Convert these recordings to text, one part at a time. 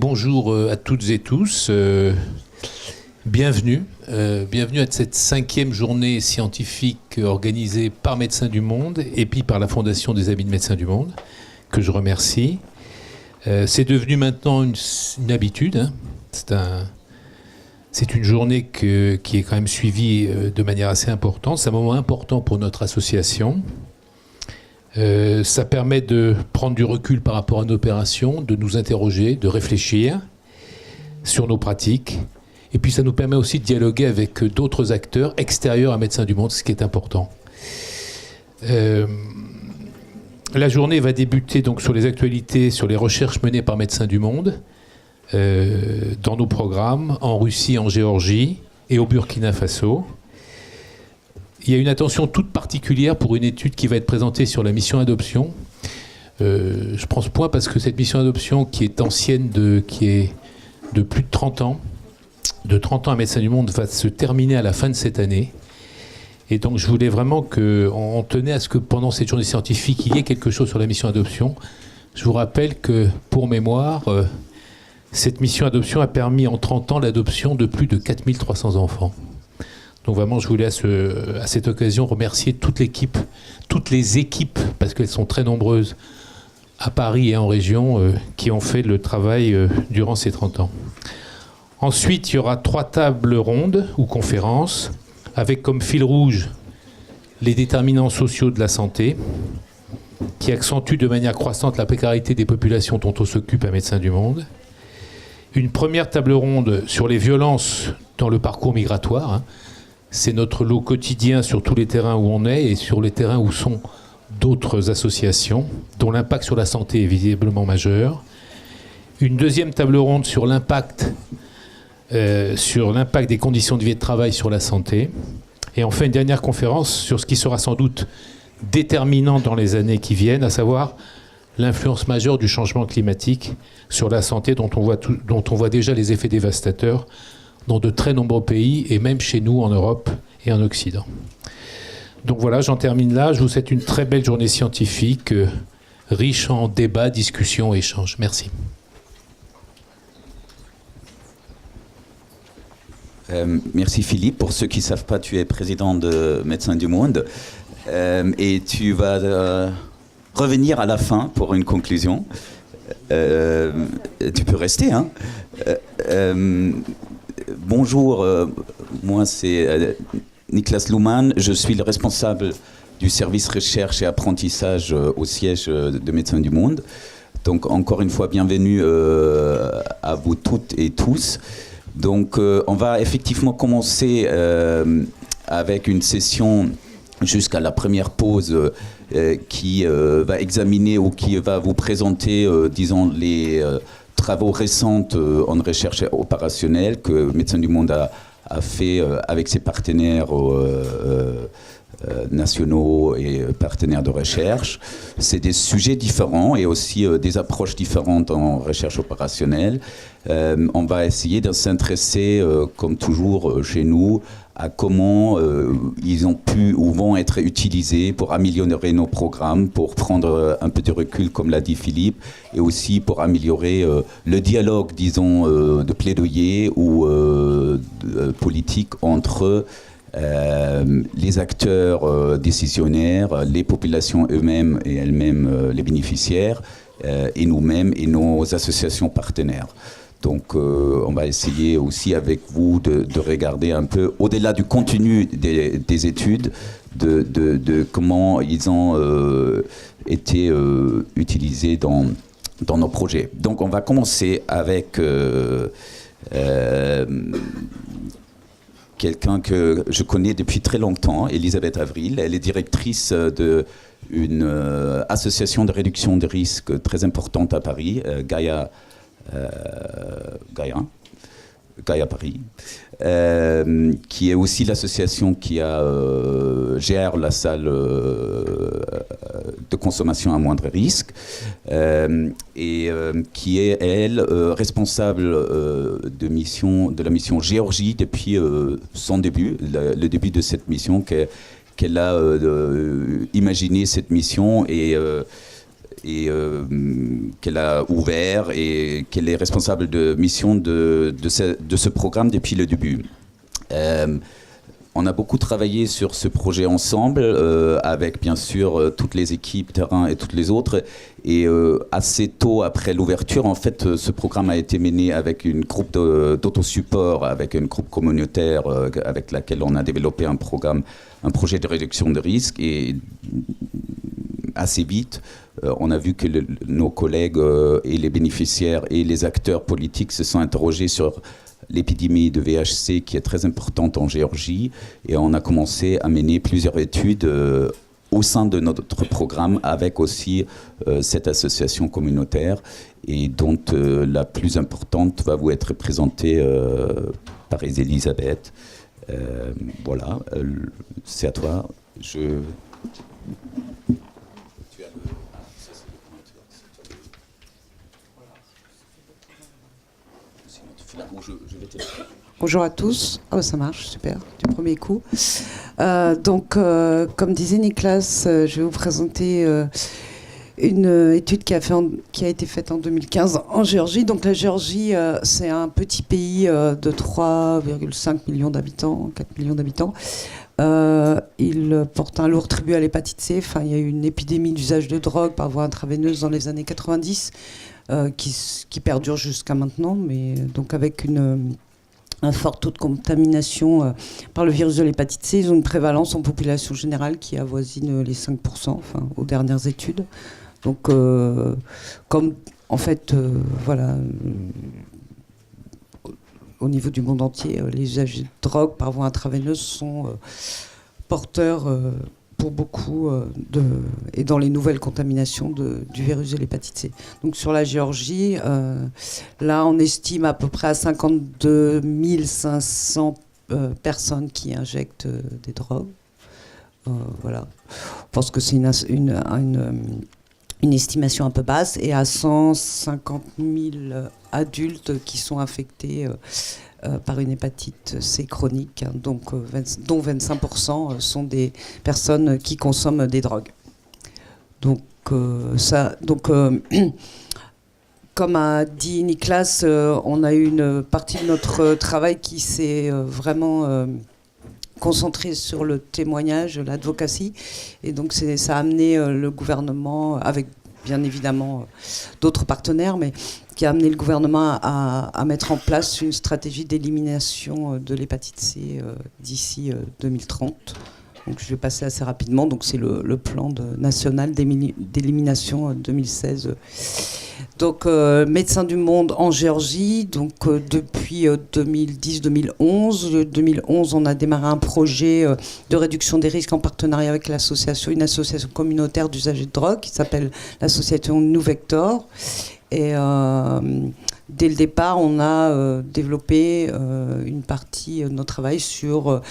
Bonjour à toutes et tous. Bienvenue. Bienvenue à cette 5e journée scientifique organisée par Médecins du Monde et puis par la Fondation des Amis de Médecins du Monde, que je remercie. C'est devenu maintenant une habitude. Hein. C'est une journée qui est quand même suivie de manière assez importante. C'est un moment important pour notre association. Ça permet de prendre du recul par rapport à nos opérations, de nous interroger, de réfléchir sur nos pratiques. Et puis ça nous permet aussi de dialoguer avec d'autres acteurs extérieurs à Médecins du Monde, ce qui est important. La journée va débuter donc sur les actualités, sur les recherches menées par Médecins du Monde, dans nos programmes, en Russie, en Géorgie et au Burkina Faso. Il y a une attention toute particulière pour une étude qui va être présentée sur la mission adoption. Je prends ce point parce que cette mission adoption qui est ancienne, qui est de plus de 30 ans, à Médecins du Monde, va se terminer à la fin de cette année. Et donc je voulais vraiment qu'on tenait à ce que pendant cette journée scientifique, il y ait quelque chose sur la mission adoption. Je vous rappelle que, pour mémoire, cette mission adoption a permis en 30 ans l'adoption de plus de 4300 enfants. Donc vraiment, je voulais à cette occasion remercier toute l'équipe, toutes les équipes, parce qu'elles sont très nombreuses, à Paris et en région, qui ont fait le travail durant ces 30 ans. Ensuite, il y aura 3 tables rondes ou conférences, avec comme fil rouge les déterminants sociaux de la santé, qui accentuent de manière croissante la précarité des populations dont on s'occupe à Médecins du Monde. Une première table ronde sur les violences dans le parcours migratoire. C'est notre lot quotidien sur tous les terrains où on est et sur les terrains où sont d'autres associations, dont l'impact sur la santé est visiblement majeur. Une deuxième table ronde sur l'impact des conditions de vie et de travail sur la santé. Et enfin, une dernière conférence sur ce qui sera sans doute déterminant dans les années qui viennent, à savoir l'influence majeure du changement climatique sur la santé, dont on voit déjà les effets dévastateurs dans de très nombreux pays, et même chez nous en Europe et en Occident. Donc voilà, j'en termine là. Je vous souhaite une très belle journée scientifique, riche en débats, discussions et échanges. Merci. Merci Philippe. Pour ceux qui ne savent pas, tu es président de Médecins du Monde et tu vas revenir à la fin pour une conclusion. Tu peux rester, hein. Bonjour, moi c'est Niklas Luhmann, je suis le responsable du service recherche et apprentissage au siège de Médecins du Monde. Donc encore une fois, bienvenue à vous toutes et tous. Donc on va effectivement commencer avec une session jusqu'à la première pause qui va examiner ou qui va vous présenter, disons, les travaux récents en recherche opérationnelle que Médecins du Monde a fait avec ses partenaires nationaux et partenaires de recherche. C'est des sujets différents et aussi des approches différentes en recherche opérationnelle. On va essayer de s'intéresser, comme toujours chez nous, à comment ils ont pu ou vont être utilisés pour améliorer nos programmes, pour prendre un peu de recul, comme l'a dit Philippe, et aussi pour améliorer le dialogue, disons, de plaidoyer ou politique entre les acteurs décisionnaires, les populations eux-mêmes et elles-mêmes, les bénéficiaires, et nous-mêmes et nos associations partenaires. Donc on va essayer aussi avec vous de regarder un peu, au-delà du contenu des études, de comment ils ont été utilisés dans nos projets. Donc on va commencer avec quelqu'un que je connais depuis très longtemps, Elisabeth Avril. Elle est directrice d'une association de réduction de risques très importante à Paris, Gaia Paris, qui est aussi l'association qui gère la salle de consommation à moindre risque, et qui est, elle, responsable de la mission Géorgie depuis son début, le début de cette mission, qu'elle a imaginé cette mission et qu'elle a ouvert et qu'elle est responsable de mission de ce programme depuis le début. On a beaucoup travaillé sur ce projet ensemble, avec bien sûr toutes les équipes terrain et toutes les autres. Et assez tôt après l'ouverture, en fait, ce programme a été mené avec une groupe d'autosupport, avec une groupe communautaire avec laquelle on a développé un projet de réduction de risque. Et assez vite, on a vu que nos collègues et les bénéficiaires et les acteurs politiques se sont interrogés sur l'épidémie de VHC qui est très importante en Géorgie, et on a commencé à mener plusieurs études au sein de notre programme avec aussi cette association communautaire, et dont la plus importante va vous être présentée par Elisabeth. Voilà, c'est à toi. Bonjour à tous. Ah, ça marche, super, du premier coup. Comme disait Nicolas, je vais vous présenter une étude qui a été faite en 2015 en Géorgie. Donc la Géorgie, c'est un petit pays de 3,5 millions d'habitants, 4 millions d'habitants. Il porte un lourd tribut à l'hépatite C. Enfin, il y a eu une épidémie d'usage de drogue par voie intraveineuse dans les années 90. Qui perdure jusqu'à maintenant, mais donc avec un fort taux de contamination par le virus de l'hépatite C. Ils ont une prévalence en population générale qui avoisine les 5%, enfin, aux dernières études. Donc, comme en fait, voilà, au niveau du monde entier, les usagers de drogue par voie intraveineuse sont porteurs pour beaucoup et dans les nouvelles contaminations du virus de l'hépatite C. Donc sur la Géorgie, là on estime à peu près à 52 500 personnes qui injectent des drogues. Voilà. Je pense que c'est une estimation un peu basse, et à 150 000 adultes qui sont infectés par une hépatite C chronique, hein, donc, dont 25% sont des personnes qui consomment des drogues. Donc, comme a dit Nicolas, on a eu une partie de notre travail qui s'est vraiment concentrée sur le témoignage, l'advocacy, et donc ça a amené le gouvernement, avec bien évidemment d'autres partenaires, mais qui a amené le gouvernement à mettre en place une stratégie d'élimination de l'hépatite C d'ici 2030. Donc je vais passer assez rapidement. Donc c'est le plan national d'élimination 2016. Donc Médecins du Monde en Géorgie. Donc depuis 2010-2011. 2011, on a démarré un projet de réduction des risques en partenariat avec une association communautaire d'usagers de drogue qui s'appelle l'association New Vector. Et dès le départ, on a développé une partie de notre travail sur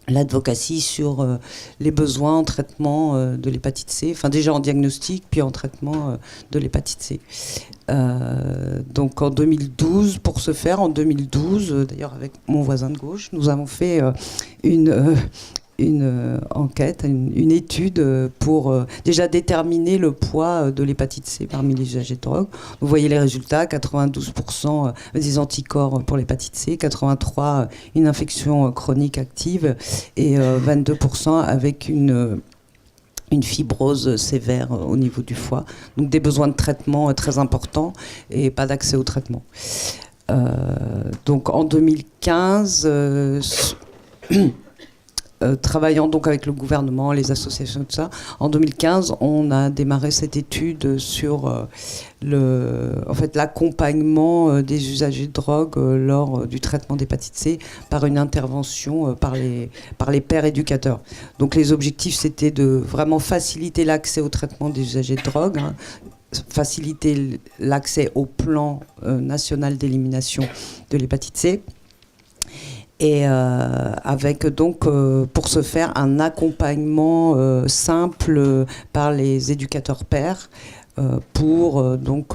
l'advocacy, sur les besoins en traitement de l'hépatite C, enfin déjà en diagnostic, puis en traitement de l'hépatite C. Donc en 2012, pour ce faire, en 2012, d'ailleurs avec mon voisin de gauche, nous avons fait une enquête, une étude pour déjà déterminer le poids de l'hépatite C parmi les usagers de drogue. Vous voyez les résultats, 92% des anticorps pour l'hépatite C, 83% une infection chronique active et 22% avec une fibrose sévère au niveau du foie. Donc des besoins de traitement très importants et pas d'accès au traitement. Donc en 2015... travaillant donc avec le gouvernement, les associations, tout ça, en 2015, on a démarré cette étude sur l'accompagnement des usagers de drogue lors du traitement d'hépatite C par une intervention par les pairs éducateurs. Donc les objectifs, c'était de vraiment faciliter l'accès au traitement des usagers de drogue, hein, faciliter l'accès au plan national d'élimination de l'hépatite C. Et avec donc pour ce faire un accompagnement simple par les éducateurs pairs pour donc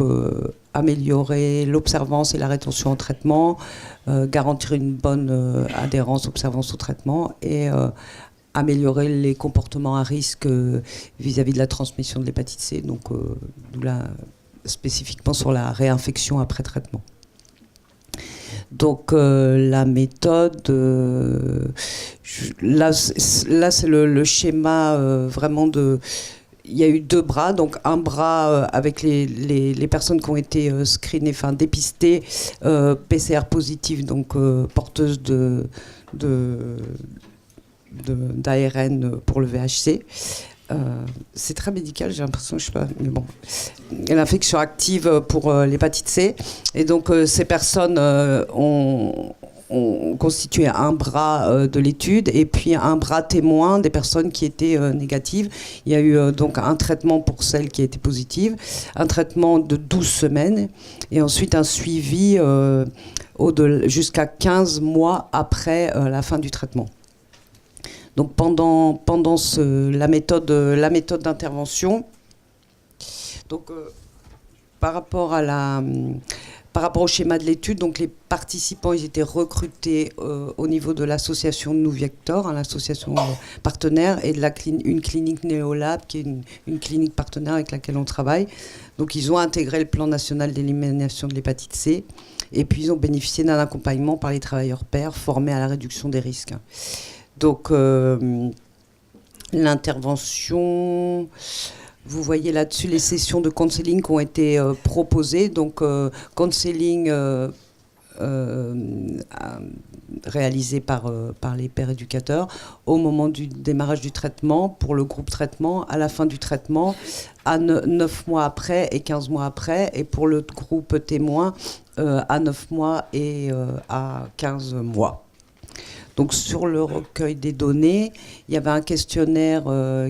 améliorer l'observance et la rétention au traitement, garantir une bonne adhérence, observance au traitement et améliorer les comportements à risque vis-à-vis de la transmission de l'hépatite C, donc d'où spécifiquement sur la réinfection après traitement. Donc la méthode, là c'est le schéma vraiment de... Il y a eu 2 bras, donc un bras avec les personnes qui ont été screenées, enfin dépistées, PCR positives, donc porteuses d'ARN pour le VHC. C'est très médical, j'ai l'impression, je sais pas, mais bon. L'infection active pour l'hépatite C. Et donc ces personnes ont constitué un bras de l'étude et puis un bras témoin des personnes qui étaient négatives. Il y a eu donc un traitement pour celles qui étaient positives, un traitement de 12 semaines et ensuite un suivi jusqu'à 15 mois après la fin du traitement. Donc pendant la méthode d'intervention, donc par rapport au schéma de l'étude, donc les participants ils étaient recrutés au niveau de l'association Nous Vector, hein, l'association partenaire, et de une clinique Néolab, qui est une clinique partenaire avec laquelle on travaille. Donc ils ont intégré le plan national d'élimination de l'hépatite C, et puis ils ont bénéficié d'un accompagnement par les travailleurs pairs formés à la réduction des risques. Donc l'intervention, vous voyez là-dessus les sessions de counseling qui ont été proposées. Donc counseling réalisé par les pairs éducateurs au moment du démarrage du traitement, pour le groupe traitement, à la fin du traitement, à 9 mois après et 15 mois après, et pour le groupe témoin, à 9 mois et à 15 mois. Donc sur le recueil des données, il y avait un questionnaire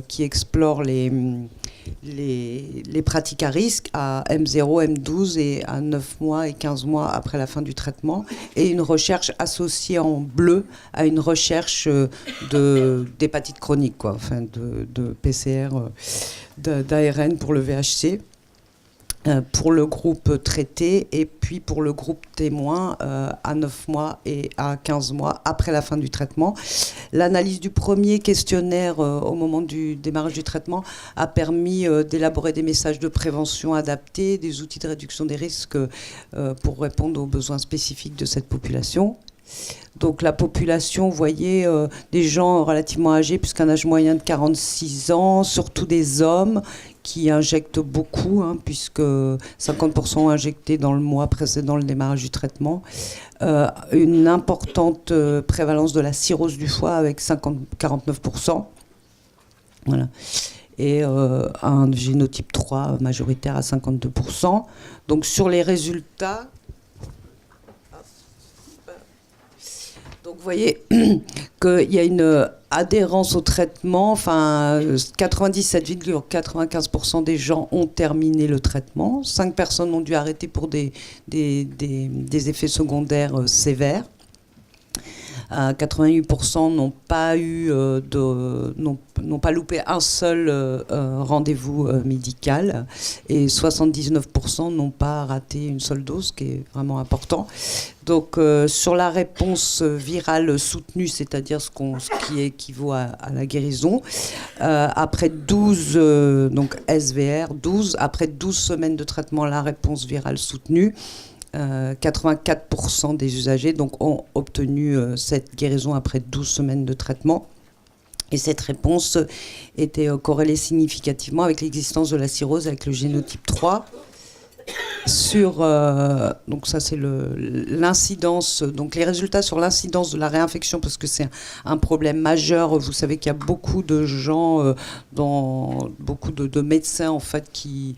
qui explore les pratiques à risque à M0, M12 et à 9 mois et 15 mois après la fin du traitement, et une recherche associée en bleu à une recherche d'hépatite chronique, quoi, enfin de PCR, d'ARN pour le VHC. Pour le groupe traité et puis pour le groupe témoin à 9 mois et à 15 mois après la fin du traitement. L'analyse du premier questionnaire au moment du démarrage du traitement a permis d'élaborer des messages de prévention adaptés, des outils de réduction des risques pour répondre aux besoins spécifiques de cette population. Donc la population, vous voyez, des gens relativement âgés, puisqu'un âge moyen de 46 ans, surtout des hommes qui injectent beaucoup, hein, puisque 50% ont injecté dans le mois précédent le démarrage du traitement. Une importante prévalence de la cirrhose du foie avec 49%. Voilà. Et un génotype 3 majoritaire à 52%. Donc sur les résultats... Donc vous voyez qu'il y a une adhérence au traitement, enfin 97,95% des gens ont terminé le traitement, 5 personnes ont dû arrêter pour des effets secondaires sévères. 88% n'ont pas loupé un seul rendez-vous médical et 79% n'ont pas raté une seule dose, ce qui est vraiment important. Donc sur la réponse virale soutenue, c'est-à-dire ce qui équivaut à la guérison, après 12, donc SVR 12, après 12 semaines de traitement, la réponse virale soutenue, 84% des usagers donc, ont obtenu cette guérison après 12 semaines de traitement. Et cette réponse était corrélée significativement avec l'existence de la cirrhose avec le génotype 3. Donc ça c'est l'incidence, donc les résultats sur l'incidence de la réinfection, parce que c'est un problème majeur. Vous savez qu'il y a beaucoup de gens, beaucoup de médecins en fait qui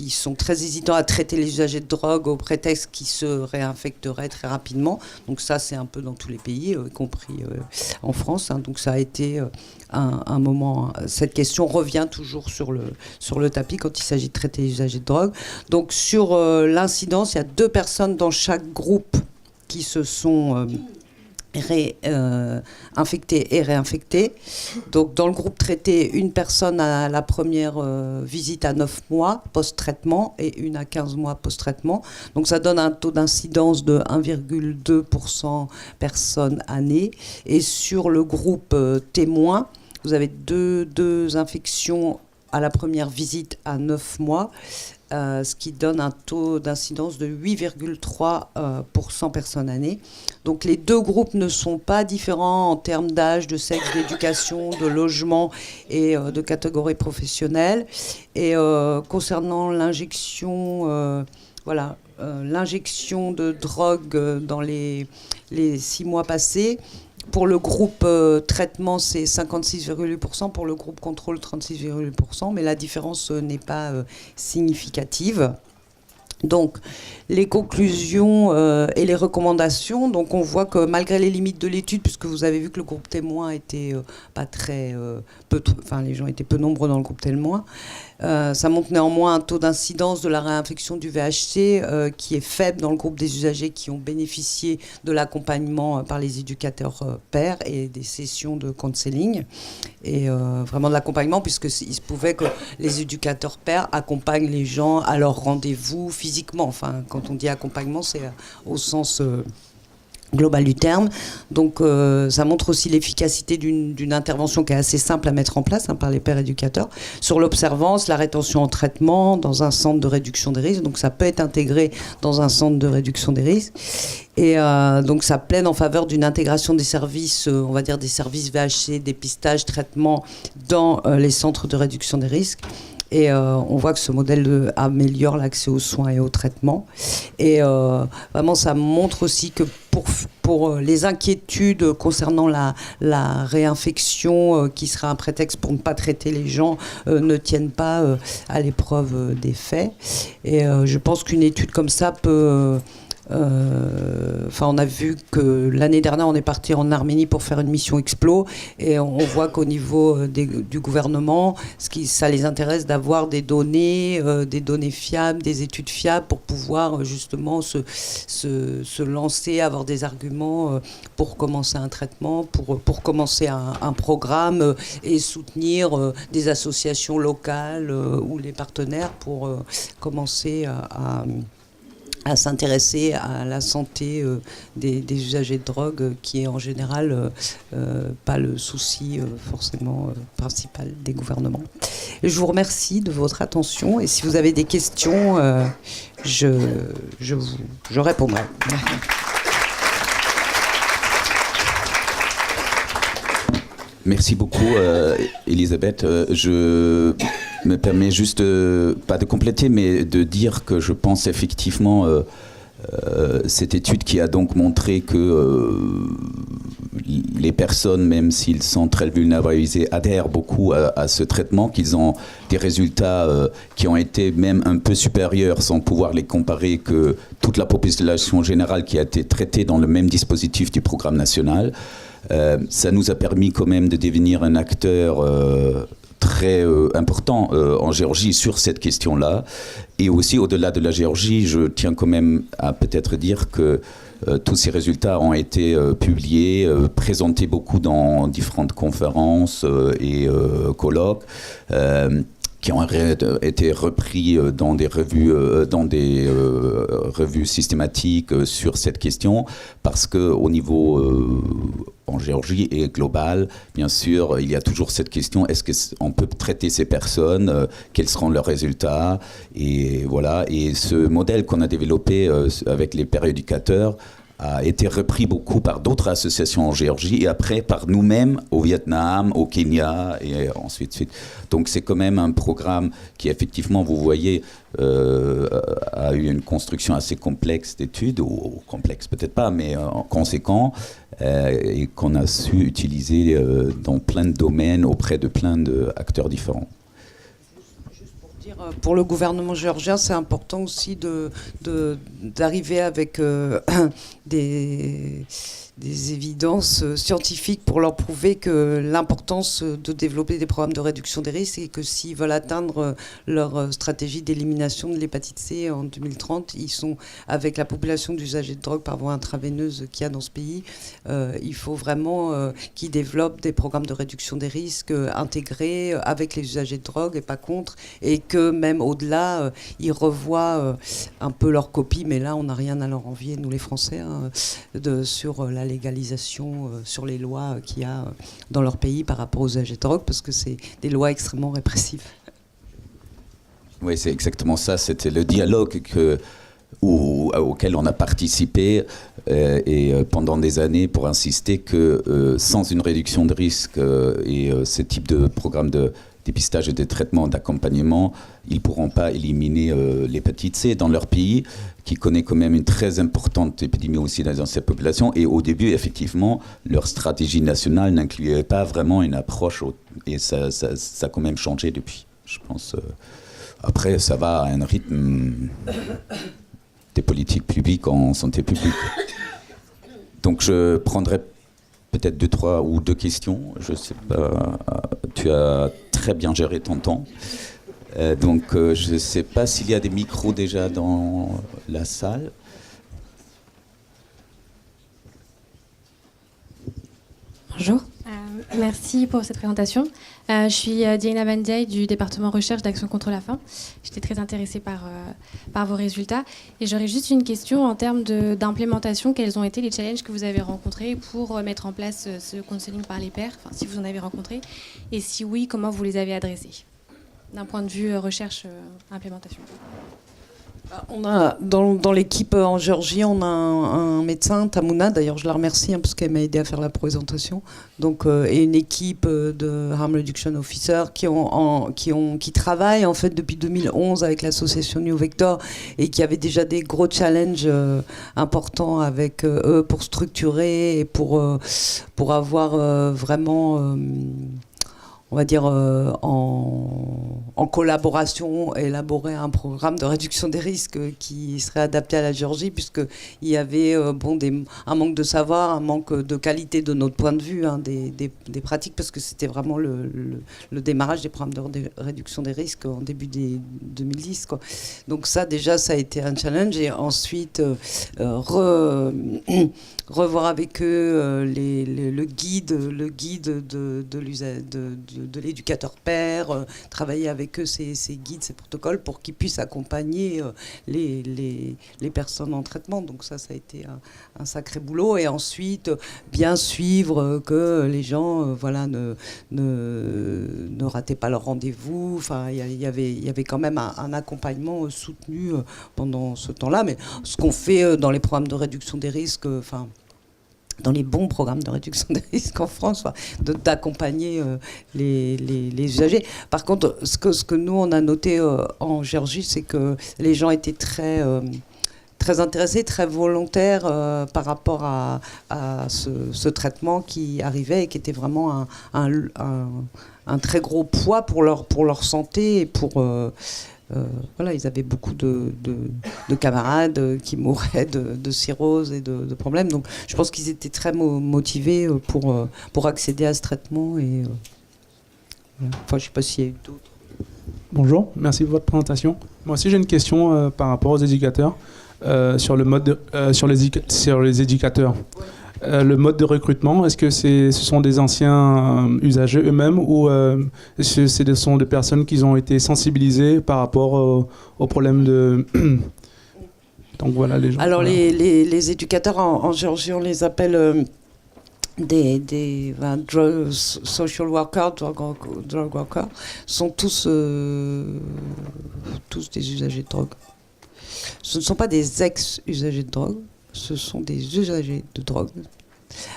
sont très hésitants à traiter les usagers de drogue au prétexte qu'ils se réinfecteraient très rapidement. Donc ça c'est un peu dans tous les pays, y compris en France, hein. Donc ça a été un moment, cette question revient toujours sur le tapis quand il s'agit de traiter les usagers de drogue. Donc sur l'incidence, il y a 2 personnes dans chaque groupe qui se sont infectées et réinfectées. Donc dans le groupe traité, une personne à la première visite à 9 mois post-traitement et une à 15 mois post-traitement. Donc ça donne un taux d'incidence de 1,2% personnes année. Et sur le groupe témoin, vous avez deux infections à la première visite à 9 mois, ce qui donne un taux d'incidence de 8,3 pour 100 personnes années. Donc les deux groupes ne sont pas différents en termes d'âge, de sexe, d'éducation, de logement et de catégorie professionnelle. Et concernant l'injection, l'injection de drogue dans les 6 mois passés, pour le groupe traitement, c'est 56,8%, pour le groupe contrôle, 36,8%, mais la différence n'est pas significative. Donc, les conclusions et les recommandations, donc on voit que malgré les limites de l'étude, puisque vous avez vu que le groupe témoin était pas très les gens étaient peu nombreux dans le groupe témoin, ça montre néanmoins un taux d'incidence de la réinfection du VHC qui est faible dans le groupe des usagers qui ont bénéficié de l'accompagnement par les éducateurs pairs et des sessions de counseling, et vraiment de l'accompagnement, puisqu'il se pouvait que les éducateurs pairs accompagnent les gens à leur rendez-vous physiquement. Enfin, quand on dit accompagnement, c'est au sens global du terme. Donc ça montre aussi l'efficacité d'une intervention qui est assez simple à mettre en place par les pairs éducateurs sur l'observance, la rétention en traitement dans un centre de réduction des risques. Donc ça peut être intégré dans un centre de réduction des risques. Et donc ça plaide en faveur d'une intégration des services, on va dire des services VHC, dépistage, traitement dans les centres de réduction des risques. Et on voit que ce modèle améliore l'accès aux soins et aux traitements. Et vraiment, ça montre aussi que pour les inquiétudes concernant la réinfection, qui sera un prétexte pour ne pas traiter les gens, ne tiennent pas à l'épreuve des faits. Et je pense qu'une étude comme ça peut... on a vu que l'année dernière, on est parti en Arménie pour faire une mission Explo, et on voit qu'au niveau du gouvernement, ça les intéresse d'avoir des données fiables, des études fiables pour pouvoir justement se lancer, avoir des arguments pour commencer un traitement, pour commencer un programme et soutenir des associations locales ou les partenaires pour commencer à s'intéresser à la santé des usagers de drogue, qui est en général pas le souci forcément principal des gouvernements. Je vous remercie de votre attention, et si vous avez des questions, je répondrai. Merci beaucoup, Elisabeth. Je me permets juste, pas de compléter, mais de dire que je pense effectivement cette étude qui a donc montré que les personnes, même s'ils sont très vulnérabilisés, adhèrent beaucoup à ce traitement, qu'ils ont des résultats qui ont été même un peu supérieurs, sans pouvoir les comparer, que toute la population générale qui a été traitée dans le même dispositif du programme national. Ça nous a permis quand même de devenir un acteur très important en Géorgie sur cette question-là. Et aussi, au-delà de la Géorgie, je tiens quand même à peut-être dire que tous ces résultats ont été publiés, présentés beaucoup dans différentes conférences et colloques, qui ont été repris dans des revues systématiques sur cette question, parce qu'au niveau en Géorgie et global, bien sûr, il y a toujours cette question, est-ce qu'on peut traiter ces personnes, quels seront leurs résultats, et voilà. Et ce modèle qu'on a développé avec les pairs éducateurs a été repris beaucoup par d'autres associations en Géorgie, et après par nous-mêmes au Vietnam, au Kenya, et ensuite. Donc c'est quand même un programme qui, effectivement, vous voyez, a eu une construction assez complexe d'études, ou complexe peut-être pas, mais conséquent, et qu'on a su utiliser dans plein de domaines, auprès de plein d'acteurs différents. Pour le gouvernement géorgien, c'est important aussi d'arriver avec des évidences scientifiques pour leur prouver que l'importance de développer des programmes de réduction des risques, et que s'ils veulent atteindre leur stratégie d'élimination de l'hépatite C en 2030, ils sont, avec la population d'usagers de drogue par voie intraveineuse qu'il y a dans ce pays, il faut vraiment qu'ils développent des programmes de réduction des risques intégrés avec les usagers de drogue et pas contre, et que que même au-delà, ils revoient un peu leur copie, mais là, on n'a rien à leur envier, nous les Français, hein, sur la légalisation, sur les lois qu'il y a dans leur pays par rapport aux usagers de drogue, parce que c'est des lois extrêmement répressives. Oui, c'est exactement ça. C'était le dialogue auquel on a participé pendant des années pour insister que sans une réduction de risque et ce type de programme de dépistage et de traitement, d'accompagnement, ils ne pourront pas éliminer l'hépatite C dans leur pays, qui connaît quand même une très importante épidémie aussi dans cette population. Et au début, effectivement, leur stratégie nationale n'incluait pas vraiment une approche, et ça a quand même changé depuis, je pense. Après, ça va à un rythme des politiques publiques en santé publique. Donc je prendrai peut-être 2 questions. Je ne sais pas, tu as très bien géré ton temps. Donc je ne sais pas s'il y a des micros déjà dans la salle. Bonjour. Merci pour cette présentation. Je suis Diana Bandiaï du département recherche d'Action contre la faim. J'étais très intéressée par vos résultats. Et j'aurais juste une question en termes d'implémentation. Quels ont été les challenges que vous avez rencontrés pour mettre en place ce counseling par les pairs, enfin, si vous en avez rencontré, et si oui, comment vous les avez adressés d'un point de vue recherche-implémentation? On a, dans l'équipe en Géorgie, on a un médecin, Tamouna, d'ailleurs je la remercie hein, parce qu'elle m'a aidé à faire la présentation, donc, et une équipe de Harm Reduction Officers qui travaillent en fait depuis 2011 avec l'association New Vector et qui avaient déjà des gros challenges importants avec eux pour structurer et pour avoir vraiment... on va dire, en collaboration, élaborer un programme de réduction des risques qui serait adapté à la Géorgie, puisqu'il y avait un manque de savoir, un manque de qualité de notre point de vue hein, des pratiques, parce que c'était vraiment le démarrage des programmes de réduction des risques en début des 2010. Quoi. Donc ça, déjà, ça a été un challenge. Et ensuite, revoir avec eux le guide de l'éducateur père, travailler avec eux ces guides, ces protocoles pour qu'ils puissent accompagner les personnes en traitement. Donc ça a été un sacré boulot. Et ensuite, bien suivre que les gens ne rataient pas leur rendez-vous. Enfin, il y avait quand même un accompagnement soutenu pendant ce temps-là. Mais ce qu'on fait dans les programmes de réduction des risques, dans les bons programmes de réduction des risques en France, d'accompagner les usagers. Par contre, ce que nous, on a noté en Géorgie, c'est que les gens étaient très intéressés, très volontaires par rapport à ce traitement qui arrivait et qui était vraiment un très gros poids pour leur santé et pour... ils avaient beaucoup de camarades qui mouraient de cirrhose et de problèmes. Donc, je pense qu'ils étaient très motivés pour accéder à ce traitement. Et, je ne sais pas s'il y a eu d'autres. Bonjour, merci pour votre présentation. Moi aussi, j'ai une question par rapport aux éducateurs, sur les éducateurs. Le mode de recrutement, est-ce que ce sont des anciens usagers eux-mêmes ou ce sont des personnes qui ont été sensibilisées par rapport aux problèmes de... Donc voilà les gens. Alors voilà. Les éducateurs en Géorgie, on les appelle des social workers, drug workers, sont tous des usagers de drogue. Ce ne sont pas des ex-usagers de drogue. Ce sont des usagers de drogue.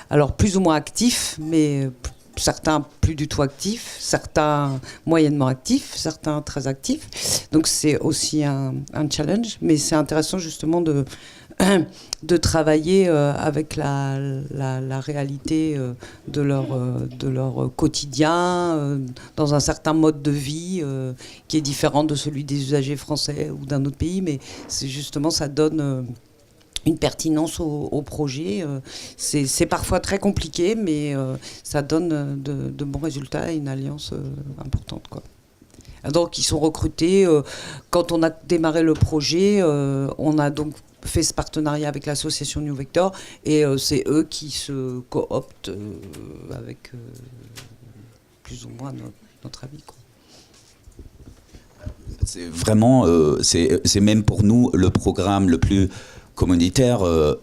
Alors, plus ou moins actifs, mais certains plus du tout actifs, certains moyennement actifs, certains très actifs. Donc, c'est aussi un challenge, mais c'est intéressant justement de travailler avec la réalité de leur quotidien, dans un certain mode de vie qui est différent de celui des usagers français ou d'un autre pays, mais c'est justement, ça donne... une pertinence au projet. C'est parfois très compliqué, mais ça donne de bons résultats et une alliance importante, quoi. Donc, ils sont recrutés. Quand on a démarré le projet, on a donc fait ce partenariat avec l'association New Vector, et c'est eux qui se cooptent avec plus ou moins notre avis, quoi. C'est vraiment, c'est même pour nous le programme le plus communautaire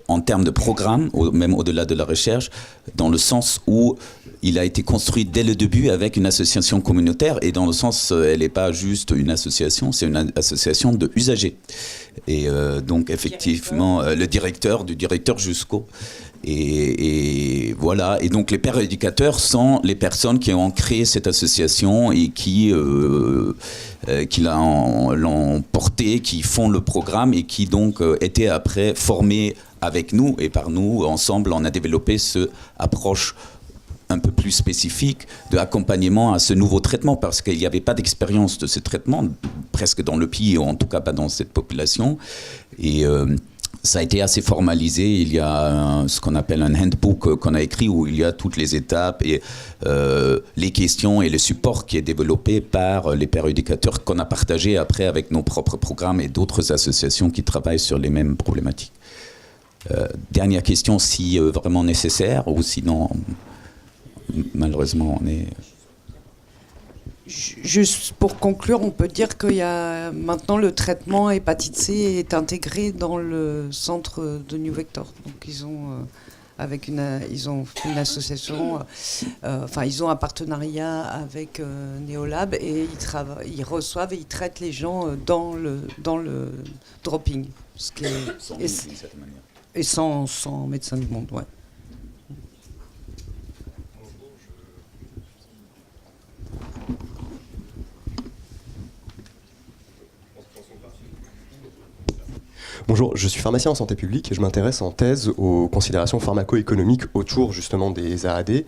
en termes de programme, même au-delà de la recherche, dans le sens où il a été construit dès le début avec une association communautaire, et dans le sens, elle n'est pas juste une association, c'est une association de usagers. Et donc effectivement, le directeur, du directeur jusqu'au... Et voilà. Et donc les pères éducateurs sont les personnes qui ont créé cette association et qui l'ont porté, qui font le programme et qui donc étaient après formés avec nous. Et par nous, ensemble, on a développé cette approche un peu plus spécifique d'accompagnement à ce nouveau traitement, parce qu'il n'y avait pas d'expérience de ce traitement, presque dans le pays, ou en tout cas pas dans cette population. Et ça a été assez formalisé. Il y a ce qu'on appelle un handbook qu'on a écrit, où il y a toutes les étapes et les questions et le support qui est développé par les pères éducateurs, qu'on a partagé après avec nos propres programmes et d'autres associations qui travaillent sur les mêmes problématiques. Dernière question, si vraiment nécessaire, ou sinon, malheureusement, on est... Juste pour conclure, on peut dire qu'il y a maintenant le traitement hépatite C est intégré dans le centre de New Vector. Donc ils ont ils ont fait une association, ils ont un partenariat avec Neolab, et ils reçoivent et ils traitent les gens dans le dropping, ce qui est sans médecin du monde, ouais. Bonjour, je suis pharmacien en santé publique et je m'intéresse en thèse aux considérations pharmaco-économiques autour justement des AAD.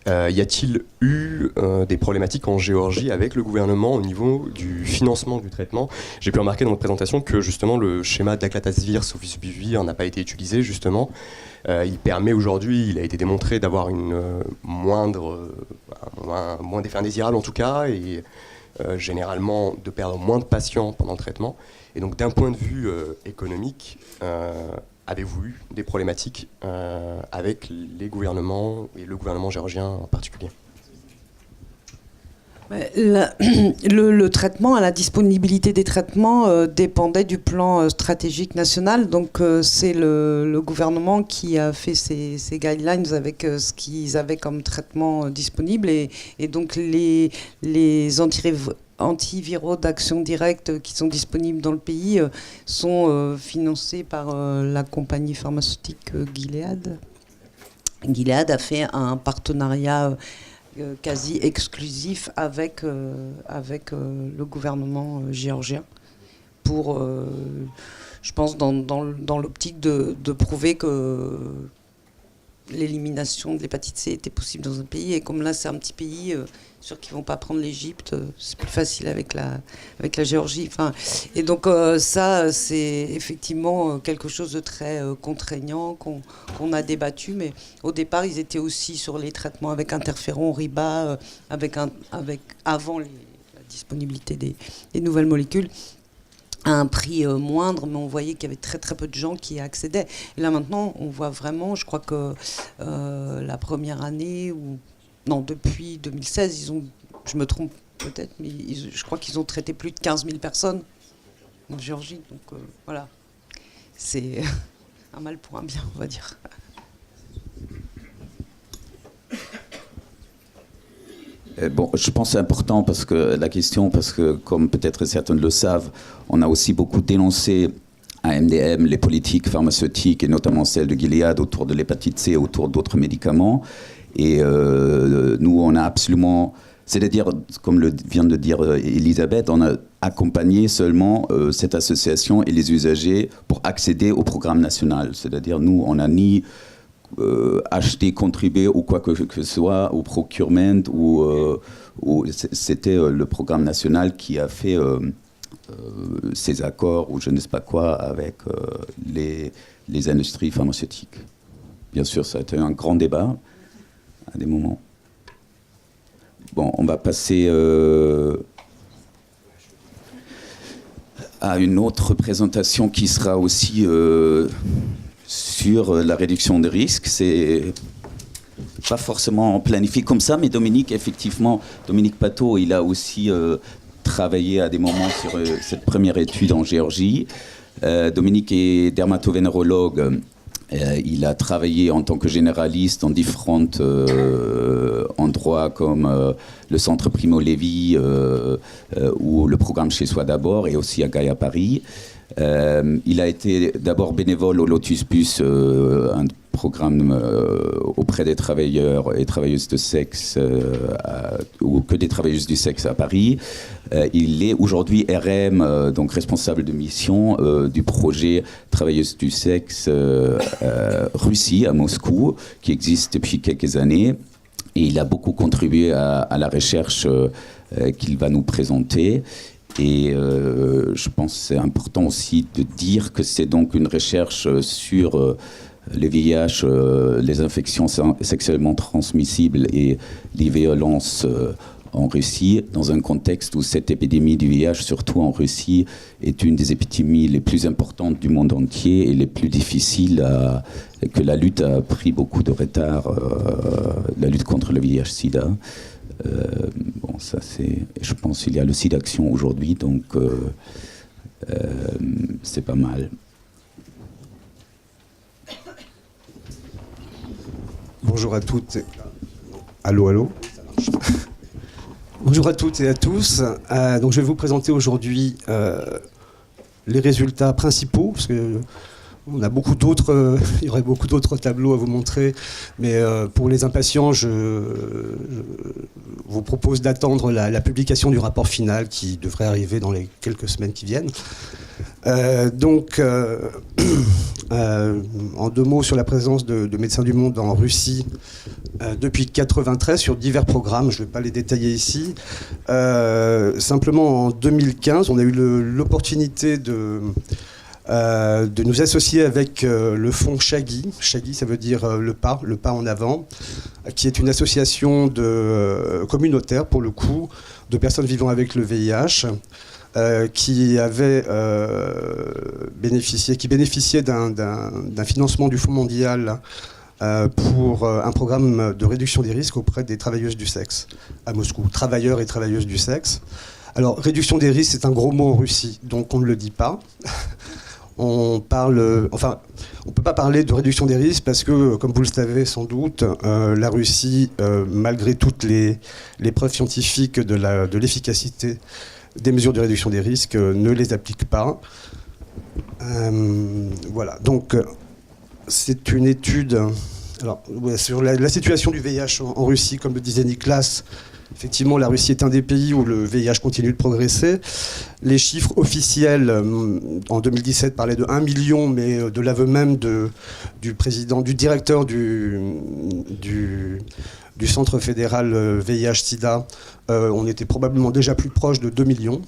Y a-t-il eu des problématiques en Géorgie avec le gouvernement au niveau du financement du traitement? J'ai pu remarquer dans votre présentation que justement le schéma d'Aclatasvir, Sofosbuvir n'a pas été utilisé justement. Il permet aujourd'hui, il a été démontré d'avoir un moins d'effets indésirables en tout cas, et généralement de perdre moins de patients pendant le traitement. Et donc d'un point de vue économique, avez-vous eu des problématiques avec les gouvernements, et le gouvernement géorgien en particulier? Le traitement, la disponibilité des traitements dépendait du plan stratégique national. Donc c'est le gouvernement qui a fait ces guidelines avec ce qu'ils avaient comme traitement disponible. Et donc les antiviraux d'action directe qui sont disponibles dans le pays sont financés par la compagnie pharmaceutique Gilead. Gilead a fait un partenariat quasi exclusif avec le gouvernement géorgien pour, je pense, dans l'optique de prouver que l'élimination de l'hépatite C était possible dans un pays. Et comme là, c'est un petit pays, sûr qu'ils ne vont pas prendre l'Égypte, c'est plus facile avec la Géorgie. Enfin, et donc ça, c'est effectivement quelque chose de très contraignant qu'on a débattu. Mais au départ, ils étaient aussi sur les traitements avec interféron, riba, avant la disponibilité des nouvelles molécules, à un prix moindre, mais on voyait qu'il y avait très très peu de gens qui y accédaient. Et là maintenant, on voit vraiment, je crois que la première année, depuis 2016, je me trompe peut-être, mais je crois qu'ils ont traité plus de 15 000 personnes en Géorgie. Donc voilà, c'est un mal pour un bien, on va dire. Bon, je pense que c'est important parce que comme peut-être certains le savent, on a aussi beaucoup dénoncé à MDM les politiques pharmaceutiques et notamment celles de Gilead autour de l'hépatite C, autour d'autres médicaments. Et nous, on a absolument, c'est-à-dire, comme vient de dire Elisabeth, on a accompagné seulement cette association et les usagers pour accéder au programme national. C'est-à-dire, nous, on n'a ni acheter, contribuer ou quoi que ce soit au procurement ou c'était le programme national qui a fait ces accords ou je ne sais pas quoi avec les industries pharmaceutiques. Bien sûr, ça a été un grand débat à des moments. Bon, on va passer à une autre présentation qui sera aussi sur la réduction des risques. C'est pas forcément planifié comme ça, mais Dominique Pateau, il a aussi travaillé à des moments sur cette première étude en Géorgie. Dominique est dermatovénérologue. Il a travaillé en tant que généraliste dans différents endroits comme le centre Primo Levi ou le programme Chez Soi d'abord, et aussi à Gaïa Paris. Il a été d'abord bénévole au Lotus Bus, un programme auprès des travailleurs et travailleuses de sexe, ou que des travailleuses du sexe à Paris. Il est aujourd'hui RM, donc responsable de mission du projet Travailleuses du sexe Russie à Moscou, qui existe depuis quelques années. Et il a beaucoup contribué à la recherche qu'il va nous présenter. Et je pense que c'est important aussi de dire que c'est donc une recherche sur le VIH, les infections sexuellement transmissibles et les violences en Russie, dans un contexte où cette épidémie du VIH, surtout en Russie, est une des épidémies les plus importantes du monde entier et les plus difficiles, que la lutte a pris beaucoup de retard, la lutte contre le VIH-Sida. Bon, ça c'est. Je pense qu'il y a le SIDAction aujourd'hui, donc c'est pas mal. Bonjour à toutes. Allô, allô. Bonjour à toutes et à tous. Donc je vais vous présenter aujourd'hui les résultats principaux, parce que on a beaucoup d'autres, il y aurait beaucoup d'autres tableaux à vous montrer, mais pour les impatients, je vous propose d'attendre la publication du rapport final qui devrait arriver dans les quelques semaines qui viennent. En deux mots sur la présence de Médecins du Monde en Russie depuis 1993 sur divers programmes, je ne vais pas les détailler ici. Simplement en 2015, on a eu l'opportunité de nous associer avec le fonds Shaggy. Shaggy, ça veut dire le pas en avant, qui est une association communautaire, pour le coup, de personnes vivant avec le VIH, qui bénéficiait d'un financement du Fonds mondial pour un programme de réduction des risques auprès des travailleuses du sexe à Moscou, travailleurs et travailleuses du sexe. Alors, réduction des risques, c'est un gros mot en Russie, donc on ne le dit pas. On peut pas parler de réduction des risques parce que, comme vous le savez sans doute, la Russie, malgré toutes les preuves scientifiques de l'efficacité des mesures de réduction des risques, ne les applique pas. Voilà, donc c'est une étude sur la situation du VIH en Russie, comme le disait Nicolas. Effectivement, la Russie est un des pays où le VIH continue de progresser. Les chiffres officiels en 2017 parlaient de 1 million, mais de l'aveu même du directeur du Centre fédéral VIH-Sida, on était probablement déjà plus proche de 2 millions,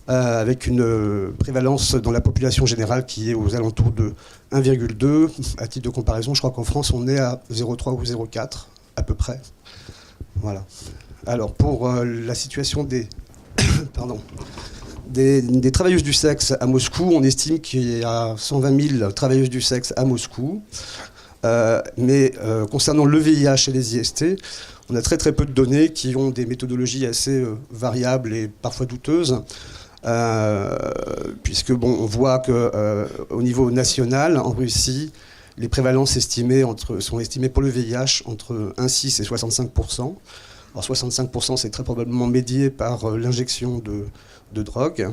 avec une prévalence dans la population générale qui est aux alentours de 1,2. À titre de comparaison, je crois qu'en France, on est à 0,3 ou 0,4 à peu près. Voilà. Alors, pour la situation des travailleuses du sexe à Moscou, on estime qu'il y a 120 000 travailleuses du sexe à Moscou. Mais concernant le VIH et les IST, on a très très peu de données qui ont des méthodologies assez variables et parfois douteuses, puisque on voit qu'au niveau national, en Russie, les prévalences sont estimées pour le VIH entre 1,6 et 65%. Alors 65%, c'est très probablement médié par l'injection de drogue.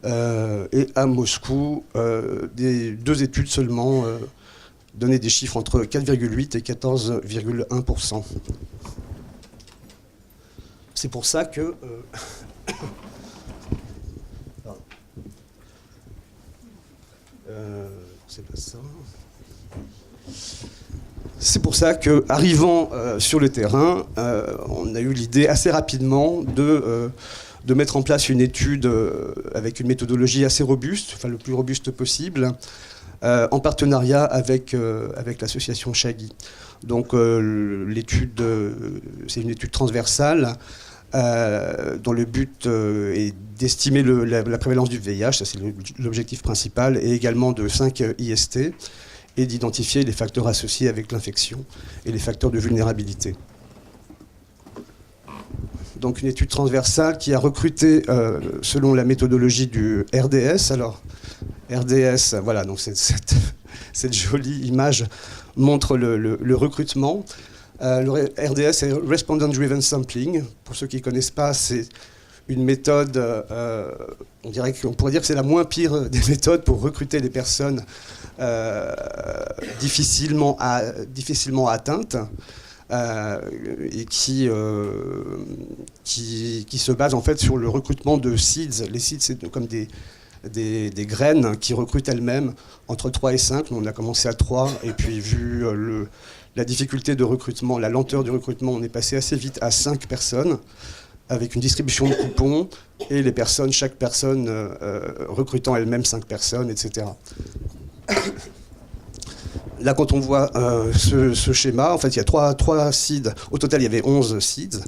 Et à Moscou, deux études seulement donnaient des chiffres entre 4,8 et 14,1%. C'est pour ça que... c'est pas ça... C'est pour ça qu'arrivant sur le terrain, on a eu l'idée assez rapidement de mettre en place une étude avec une méthodologie assez robuste, enfin le plus robuste possible, en partenariat avec l'association Shaggy. Donc l'étude, c'est une étude transversale dont le but est d'estimer la prévalence du VIH, ça c'est l'objectif principal, et également de 5 IST, et d'identifier les facteurs associés avec l'infection et les facteurs de vulnérabilité. donc une étude transversale qui a recruté, selon la méthodologie du RDS. Alors, RDS, voilà, donc cette jolie image montre le recrutement. Le RDS, c'est Respondent Driven Sampling. Pour ceux qui ne connaissent pas, c'est une méthode, on pourrait dire que c'est la moins pire des méthodes pour recruter des personnes difficilement atteintes. Et qui se base en fait sur le recrutement de seeds. Les seeds, c'est comme des graines qui recrutent elles-mêmes entre 3 et 5. Nous, on a commencé à 3, et puis vu la difficulté de recrutement, la lenteur du recrutement, on est passé assez vite à 5 personnes, avec une distribution de coupons, et chaque personne recrutant elle-même 5 personnes, etc. Là, quand on voit ce schéma, en fait, il y a 3 seeds. Au total, il y avait 11 seeds.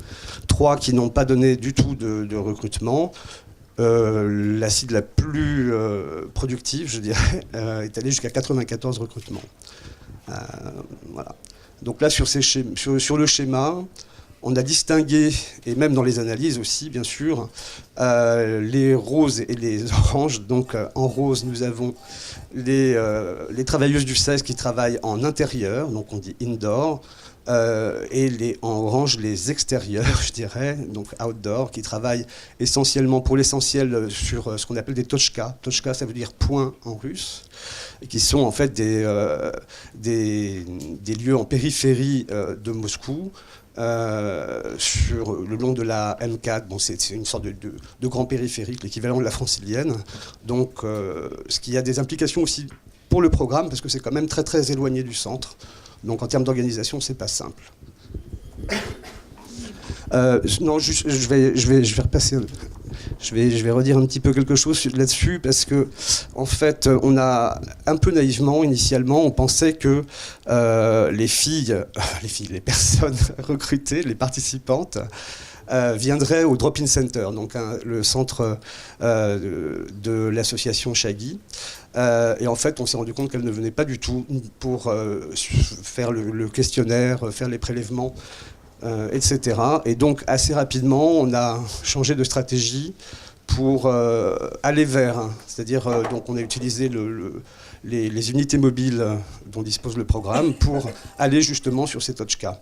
3 qui n'ont pas donné du tout de recrutement. La seed la plus productive, je dirais, est allée jusqu'à 94 recrutements. Voilà. Donc là, sur le schéma, on a distingué, et même dans les analyses aussi, bien sûr, les roses et les oranges. Donc, en rose, nous avons les travailleuses du 16 qui travaillent en intérieur, donc on dit indoor, et en orange, les extérieurs, je dirais, donc outdoor, qui travaillent essentiellement, pour l'essentiel, sur ce qu'on appelle des tochka. Tochka, ça veut dire point en russe, et qui sont en fait des lieux en périphérie de Moscou, sur le long de la M4. Bon, c'est une sorte de grand périphérique, l'équivalent de la francilienne. Donc, ce qui a des implications aussi pour le programme, parce que c'est quand même très très éloigné du centre. Donc, en termes d'organisation, c'est pas simple. Non, juste, je vais repasser. Je vais redire un petit peu quelque chose là-dessus, parce que, en fait, on a un peu naïvement, initialement, on pensait que les personnes recrutées, les participantes, viendraient au Drop-in Center, donc le centre de l'association Shaggy. Et en fait, on s'est rendu compte qu'elles ne venaient pas du tout pour faire le questionnaire, faire les prélèvements, etc. Et donc, assez rapidement, on a changé de stratégie pour aller vers, c'est-à-dire, donc on a utilisé les unités mobiles dont dispose le programme pour aller justement sur ces tochka.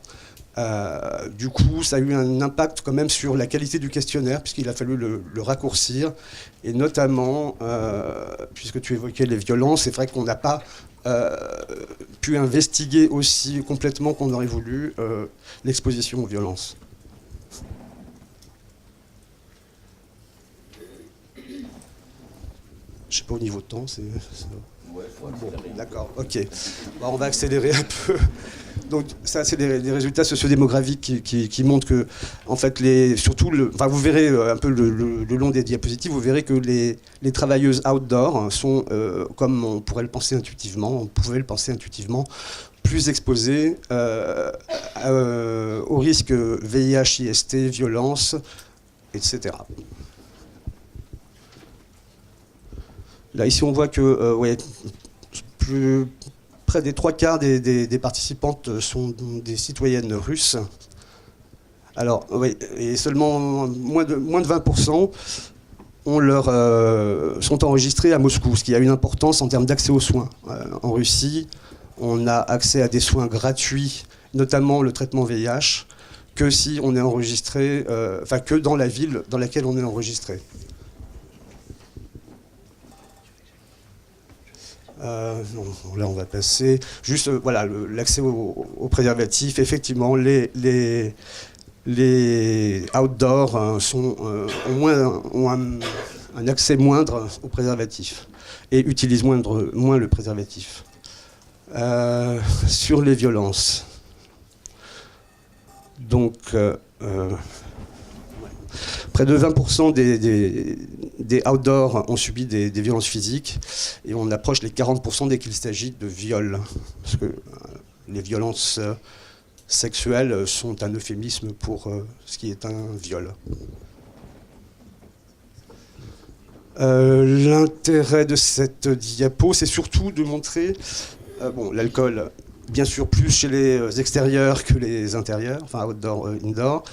Du coup, ça a eu un impact quand même sur la qualité du questionnaire, puisqu'il a fallu le raccourcir, et notamment, puisque tu évoquais les violences, c'est vrai qu'on n'a pas pu investiguer aussi complètement qu'on aurait voulu l'exposition aux violences. Je ne sais pas au niveau de temps, c'est... Ouais, bon, d'accord, ok. Bon, on va accélérer un peu. Donc ça, c'est des résultats sociodémographiques qui montrent que, en fait, vous verrez un peu le long des diapositives, vous verrez que les travailleuses outdoor sont, comme on pouvait le penser intuitivement, plus exposées au risque VIH, IST, violence, etc. Là, ici, on voit que près des 3/4 des participantes sont des citoyennes russes. Alors, oui, et seulement moins de 20% sont enregistrés à Moscou, ce qui a une importance en termes d'accès aux soins. En Russie, on a accès à des soins gratuits, notamment le traitement VIH, que si on est enregistré, que dans la ville dans laquelle on est enregistré. Non, là, on va passer. Juste, voilà, l'accès aux préservatifs. Effectivement, les outdoors ont un accès moindre aux préservatifs et utilisent moins le préservatif. Sur les violences. Donc, près de 20% des outdoors ont subi des violences physiques, et on approche les 40% dès qu'il s'agit de viols. Parce que les violences sexuelles sont un euphémisme pour ce qui est un viol. L'intérêt de cette diapo, c'est surtout de montrer... l'alcool bien sûr plus chez les extérieurs que les intérieurs, enfin outdoor, indoor,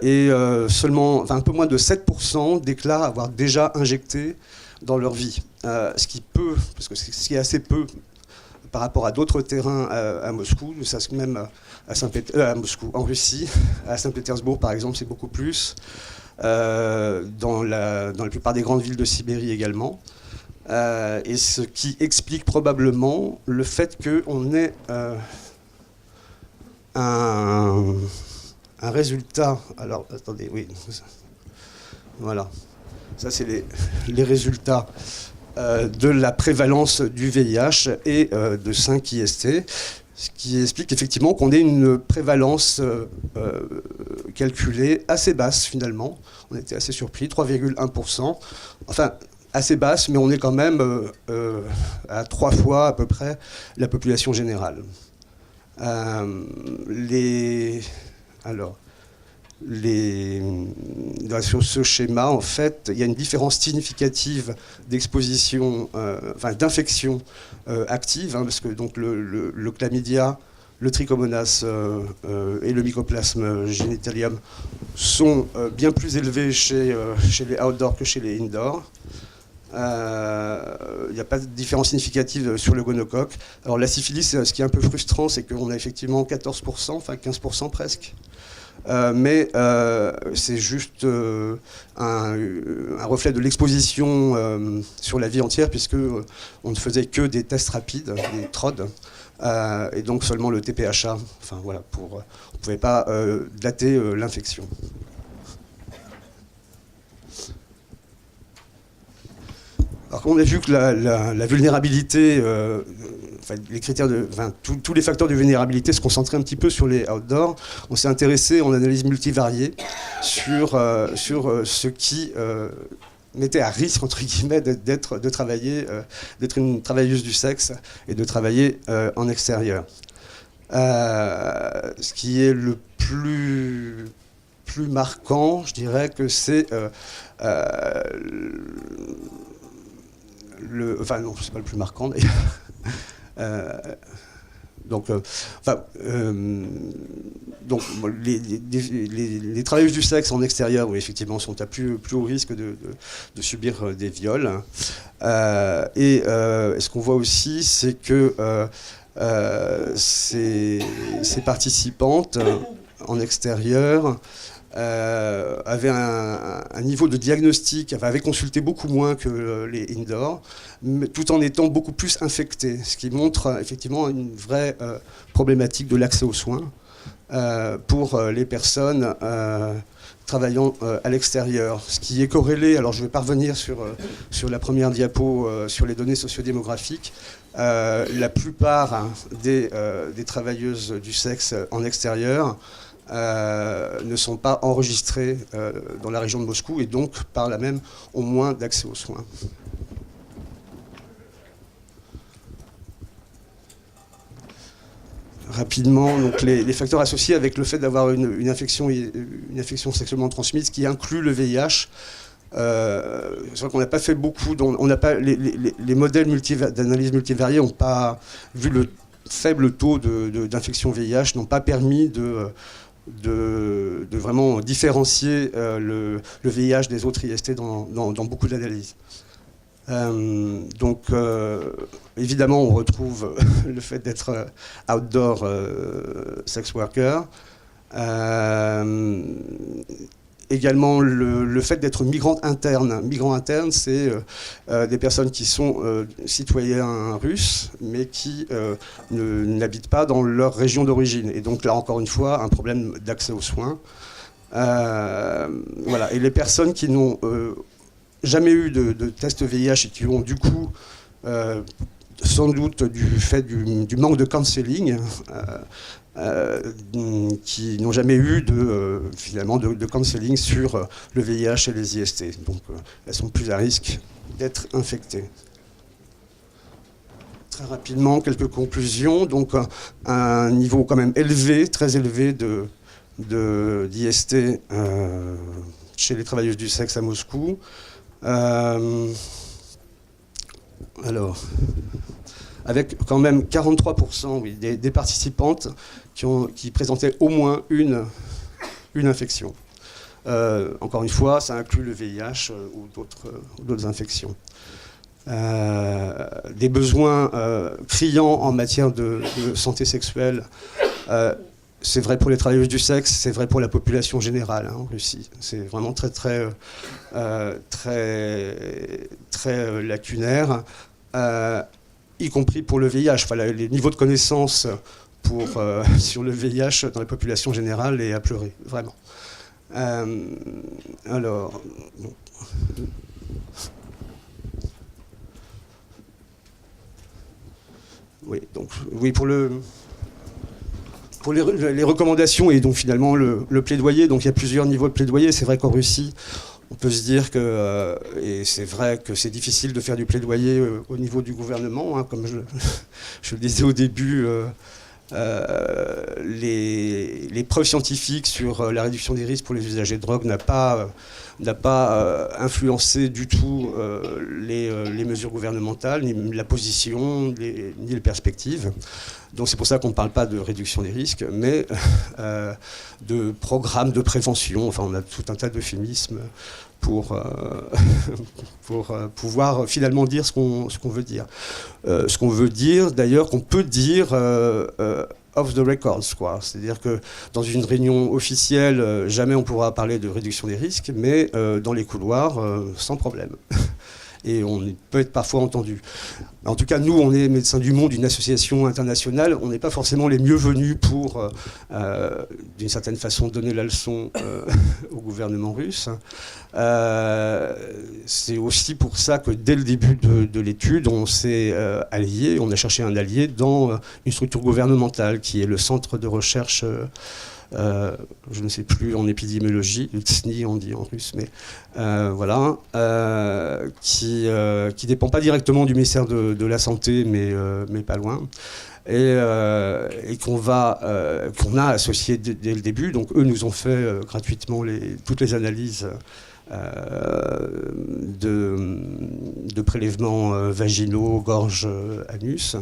et seulement, enfin un peu moins de 7% déclarent avoir déjà injecté dans leur vie, ce qui peut, parce que ce qui est assez peu par rapport à d'autres terrains à Moscou, ça même à Moscou, en Russie, à Saint-Pétersbourg par exemple, c'est beaucoup plus, dans la plupart des grandes villes de Sibérie également. Et ce qui explique probablement le fait qu'on ait un résultat. Alors, attendez, oui. Voilà. Ça, c'est les résultats de la prévalence du VIH et de 5 IST, ce qui explique effectivement qu'on ait une prévalence calculée assez basse finalement. On était assez surpris, 3,1%. Enfin, assez basse, mais on est quand même à 3 fois à peu près la population générale. Sur ce schéma, en fait, il y a une différence significative d'exposition, d'infection active, parce que donc le chlamydia, le trichomonas et le mycoplasme génitalium sont bien plus élevés chez les outdoors que chez les indoors. Il n'y a pas de différence significative sur le gonocoque. Alors la syphilis, ce qui est un peu frustrant, c'est qu'on a effectivement 14%, enfin 15% presque. Mais c'est juste un reflet de l'exposition sur la vie entière, puisque on ne faisait que des tests rapides, des TROD, et donc seulement le TPHA. Enfin voilà, on ne pouvait pas dater l'infection. Alors, on a vu que la vulnérabilité, les critères tous les facteurs de vulnérabilité se concentraient un petit peu sur les outdoors. On s'est intéressé en analyse multivariée sur ce qui mettait à risque, entre guillemets, d'être une travailleuse du sexe et de travailler en extérieur. Ce qui est le plus marquant, je dirais que c'est non, c'est pas le plus marquant d'ailleurs. Les travailleuses du sexe en extérieur, oui, effectivement, sont à plus haut risque de subir des viols. Et ce qu'on voit aussi, c'est que ces participantes en extérieur avaient un niveau de diagnostic, avaient consulté beaucoup moins que les indoors, mais tout en étant beaucoup plus infectés, ce qui montre effectivement une vraie problématique de l'accès aux soins pour les personnes travaillant à l'extérieur, ce qui est corrélé, alors je vais pas revenir sur la première diapo, sur les données sociodémographiques. La plupart des travailleuses du sexe en extérieur ne sont pas enregistrées dans la région de Moscou et donc par là même ont moins d'accès aux soins. Rapidement, donc les facteurs associés avec le fait d'avoir une infection sexuellement transmise qui inclut le VIH. C'est vrai qu'on n'a pas fait beaucoup, les modèles d'analyse multivariée n'ont pas, vu le faible taux d'infection VIH, n'ont pas permis de vraiment différencier le VIH des autres IST dans beaucoup d'analyses. Évidemment, on retrouve le fait d'être outdoor sex worker. Également, le fait d'être migrant interne. Migrant interne, c'est des personnes qui sont citoyens russes, mais qui n'habitent pas dans leur région d'origine. Et donc là, encore une fois, un problème d'accès aux soins. Voilà. Et les personnes qui n'ont jamais eu de test VIH et qui ont du coup, sans doute du fait du manque de counseling, qui n'ont jamais eu finalement de counseling sur le VIH et les IST. Donc elles sont plus à risque d'être infectées. Très rapidement, quelques conclusions. Donc un niveau quand même élevé, très élevé d'IST chez les travailleuses du sexe à Moscou. Alors, avec quand même 43% des participantes qui présentaient au moins une infection. Encore une fois, ça inclut le VIH ou d'autres infections. Des besoins criants en matière de santé sexuelle. C'est vrai pour les travailleuses du sexe, c'est vrai pour la population générale en Russie. C'est vraiment très lacunaire, y compris pour le VIH. Enfin, les niveaux de connaissances sur le VIH dans la population générale est à pleurer, vraiment. Alors... Bon. Oui, donc, oui, pour les recommandations et donc finalement le plaidoyer, donc il y a plusieurs niveaux de plaidoyer. C'est vrai qu'en Russie, on peut se dire que, et c'est vrai que c'est difficile de faire du plaidoyer au niveau du gouvernement, hein, comme je le disais au début, les preuves scientifiques sur la réduction des risques pour les usagers de drogue n'a pas influencé du tout les mesures gouvernementales, ni la position, ni les perspectives. Donc c'est pour ça qu'on ne parle pas de réduction des risques, mais de programmes de prévention. Enfin, on a tout un tas d'euphémismes pour pouvoir finalement dire ce qu'on veut dire. Ce qu'on veut dire, d'ailleurs, qu'on peut dire off the records, quoi. C'est-à-dire que dans une réunion officielle, jamais on pourra parler de réduction des risques, mais dans les couloirs, sans problème. Et on peut être parfois entendu. En tout cas, nous, on est Médecins du Monde, une association internationale. On n'est pas forcément les mieux venus pour, d'une certaine façon, donner la leçon au gouvernement russe. C'est aussi pour ça que dès le début de l'étude, on s'est allié, on a cherché un allié dans une structure gouvernementale qui est le Centre de recherche je ne sais plus, en épidémiologie, le TSNI on dit en russe, mais voilà, qui dépend pas directement du ministère de la Santé, mais pas loin, et qu'on a associé dès le début. Donc eux nous ont fait gratuitement toutes les analyses de prélèvements vaginaux, gorge, anus.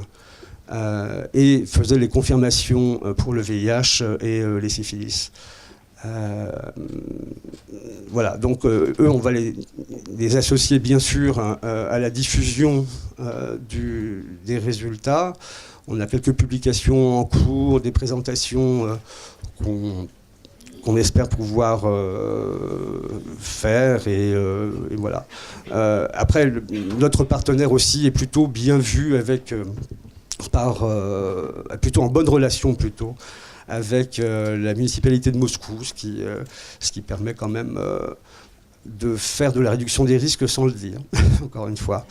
Et faisaient les confirmations pour le VIH et les syphilis. Voilà, donc eux, on va les associer bien sûr à la diffusion des résultats. On a quelques publications en cours, des présentations qu'on espère pouvoir faire, et voilà. Après, notre partenaire aussi est plutôt bien vu avec... plutôt en bonne relation avec la municipalité de Moscou, ce qui permet quand même de faire de la réduction des risques sans le dire, encore une fois.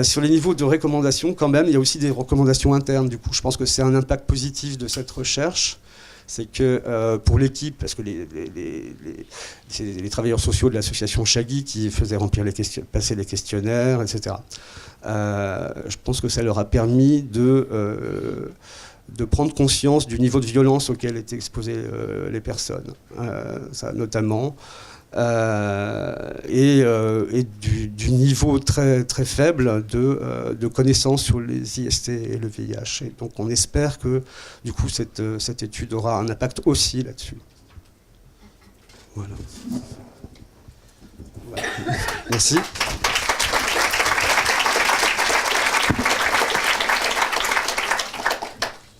Sur les niveaux de recommandations, quand même, il y a aussi des recommandations internes. Du coup, je pense que c'est un impact positif de cette recherche. C'est que pour l'équipe, parce que c'est les travailleurs sociaux de l'association Chagui qui faisaient passer les questionnaires, etc. Je pense que ça leur a permis de prendre conscience du niveau de violence auquel étaient exposées les personnes, ça notamment, et du niveau très, très faible de connaissances sur les IST et le VIH. Et donc on espère que du coup cette étude aura un impact aussi là-dessus. Voilà. Merci.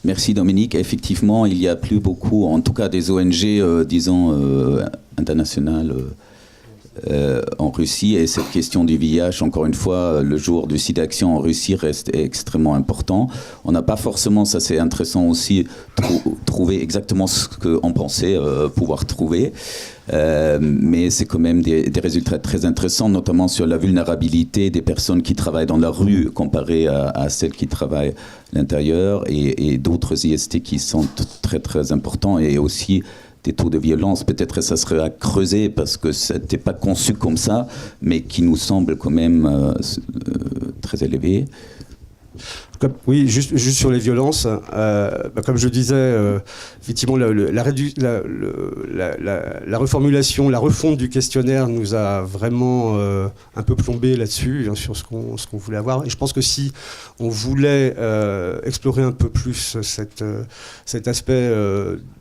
Merci Dominique. Effectivement, il n'y a plus beaucoup, en tout cas des ONG, disons, internationales en Russie. Et cette question du VIH, encore une fois, le jour du site d'action en Russie reste extrêmement important. On n'a pas forcément, ça c'est intéressant aussi, trouver exactement ce qu'on pensait pouvoir trouver. Mais c'est quand même des résultats très intéressants, notamment sur la vulnérabilité des personnes qui travaillent dans la rue comparée à celles qui travaillent à l'intérieur, et d'autres IST qui sont très très importants, et aussi des taux de violence. Peut-être ça serait à creuser parce que ça n'était pas conçu comme ça, mais qui nous semble quand même très élevé. Oui, juste sur les violences, comme je disais, effectivement, la reformulation, la refonte du questionnaire nous a vraiment un peu plombé là-dessus, hein, sur ce qu'on voulait avoir. Et je pense que si on voulait explorer un peu plus cet aspect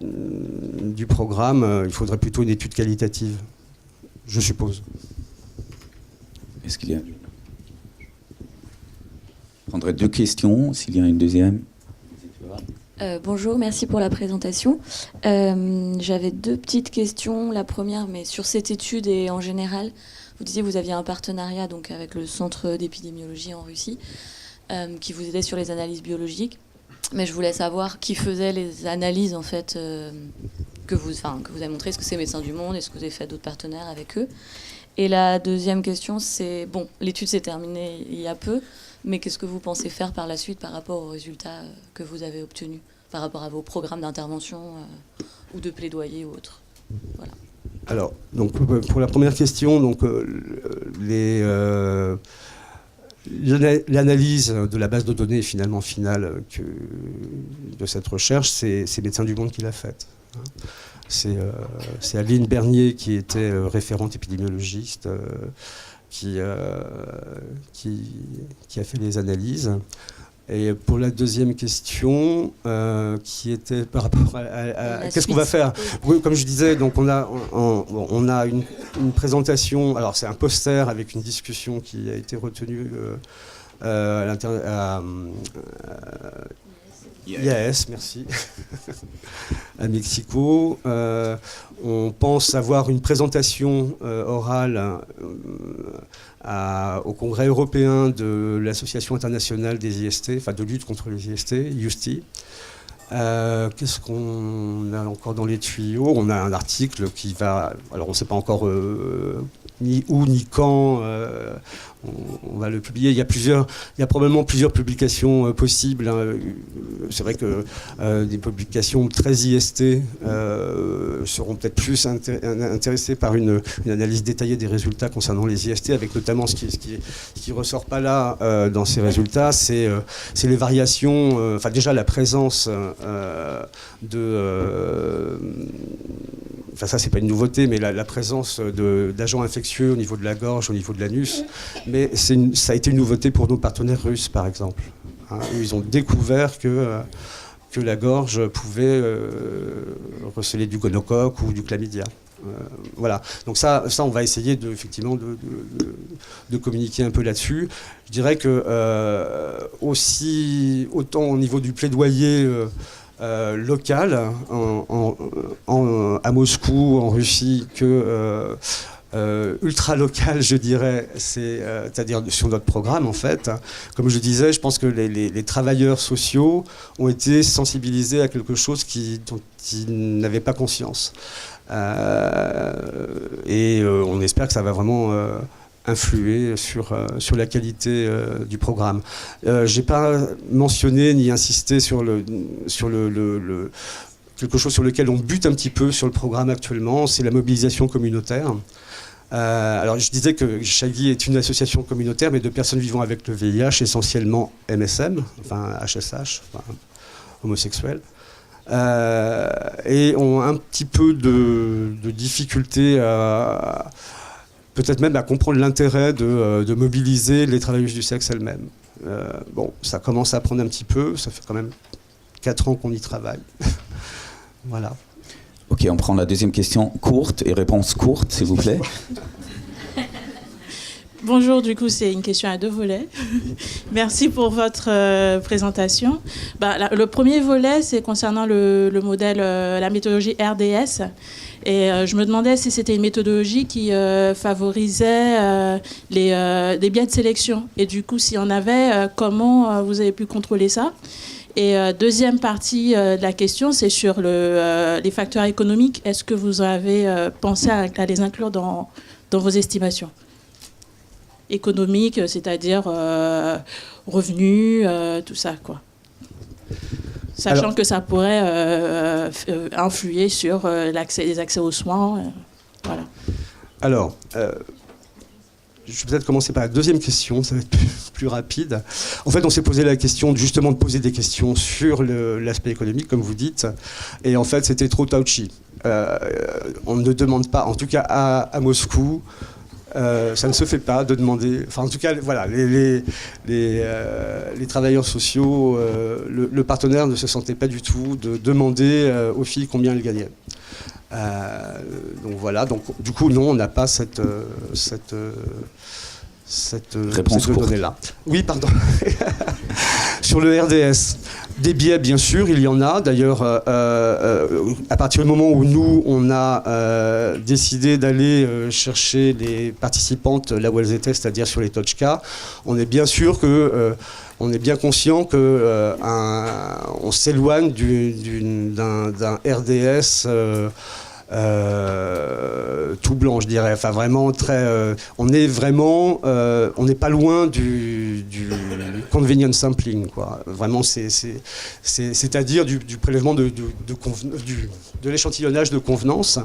du programme, il faudrait plutôt une étude qualitative, je suppose. Est-ce qu'il y a... Je prendrai 2 questions, s'il y a une deuxième. Bonjour, merci pour la présentation. J'avais 2 petites questions. La première, mais sur cette étude et en général, vous disiez que vous aviez un partenariat donc, avec le Centre d'épidémiologie en Russie qui vous aidait sur les analyses biologiques. Mais je voulais savoir qui faisait les analyses en fait, que vous avez montré. Est-ce que c'est Médecins du Monde? Est-ce que vous avez fait d'autres partenaires avec eux? Et la deuxième question, c'est, bon, l'étude s'est terminée il y a peu, mais qu'est-ce que vous pensez faire par la suite par rapport aux résultats que vous avez obtenus, par rapport à vos programmes d'intervention ou de plaidoyer ou autres? Voilà. Alors, donc, pour la première question, donc, l'analyse de la base de données finalement finale de cette recherche, c'est Médecins du Monde qui l'a faite. C'est Aline Bernier qui était référente épidémiologiste qui a fait les analyses. Et pour la deuxième question, qui était par rapport à qu'est-ce qu'on va faire. Oui, comme je disais, donc on a une présentation. Alors c'est un poster avec une discussion qui a été retenue à IAS, merci, à Mexico. On pense avoir une présentation orale au Congrès européen de l'Association internationale des IST, enfin de lutte contre les IST, UST. Qu'est-ce qu'on a encore dans les tuyaux? On a un article qui va... Alors on ne sait pas encore ni où ni quand on va le publier. Il y a probablement plusieurs publications possibles, hein. C'est vrai que des publications très IST seront peut-être plus intéressées par une analyse détaillée des résultats concernant les IST, avec notamment ce qui ressort pas là dans ces résultats, c'est les variations, enfin déjà la présence enfin ça c'est pas une nouveauté, mais la présence d'agents infectieux au niveau de la gorge, au niveau de l'anus, mais ça a été une nouveauté pour nos partenaires russes par exemple. Hein, ils ont découvert que la gorge pouvait receler du gonocoque ou du chlamydia. Voilà. Donc ça on va essayer effectivement de communiquer un peu là-dessus. Je dirais que autant au niveau du plaidoyer local à Moscou, en Russie, que ultra local, je dirais, c'est-à-dire sur notre programme en fait. Comme je disais, je pense que les travailleurs sociaux ont été sensibilisés à quelque chose dont ils n'avaient pas conscience. Et on espère que ça va vraiment influer sur la qualité du programme. J'ai pas mentionné ni insisté sur quelque chose sur lequel on bute un petit peu sur le programme actuellement, c'est la mobilisation communautaire. Alors je disais que Chagui est une association communautaire, mais de personnes vivant avec le VIH, essentiellement MSM, enfin HSH, enfin, homosexuels. Et ont un petit peu de difficulté peut-être même à comprendre l'intérêt de mobiliser les travailleuses du sexe elles-mêmes. Bon, ça commence à prendre un petit peu, ça fait quand même 4 ans qu'on y travaille. Voilà. Ok, on prend la deuxième question courte et réponse courte, s'il vous plaît. Bonjour, du coup, c'est une question à 2 volets. Merci pour votre présentation. Le premier volet, c'est concernant le modèle, la méthodologie RDS. Et je me demandais si c'était une méthodologie qui favorisait des biais de sélection. Et du coup, s'il y en avait, comment vous avez pu contrôler ça? Et deuxième partie de la question, c'est sur les facteurs économiques. Est-ce que vous avez pensé à les inclure dans vos estimations économiques, c'est-à-dire revenus, tout ça, quoi. Sachant que ça pourrait influer sur les accès aux soins. Voilà. Alors, je vais peut-être commencer par la deuxième question, ça va être plus rapide. En fait, on s'est posé la question justement de poser des questions sur l'aspect économique, comme vous dites, et en fait, c'était trop touchy. On ne demande pas, en tout cas à Moscou, ça ne se fait pas de demander. Enfin, en tout cas, voilà, les travailleurs sociaux, le partenaire ne se sentait pas du tout de demander aux filles combien elles gagnaient. Donc voilà. Donc du coup, non, on n'a pas cette réponse donnée-là. Oui, pardon. Sur le RDS, des biais, bien sûr, il y en a. D'ailleurs, à partir du moment où nous, on a décidé d'aller chercher les participantes là où elles étaient, c'est-à-dire sur les Tochka, on est bien sûr que... on est bien conscient qu'on s'éloigne d'un RDS tout blanc, je dirais. Enfin, vraiment très. On est vraiment. On n'est pas loin du convenience sampling, quoi. Vraiment, c'est-à-dire du prélèvement de l'échantillonnage de convenance,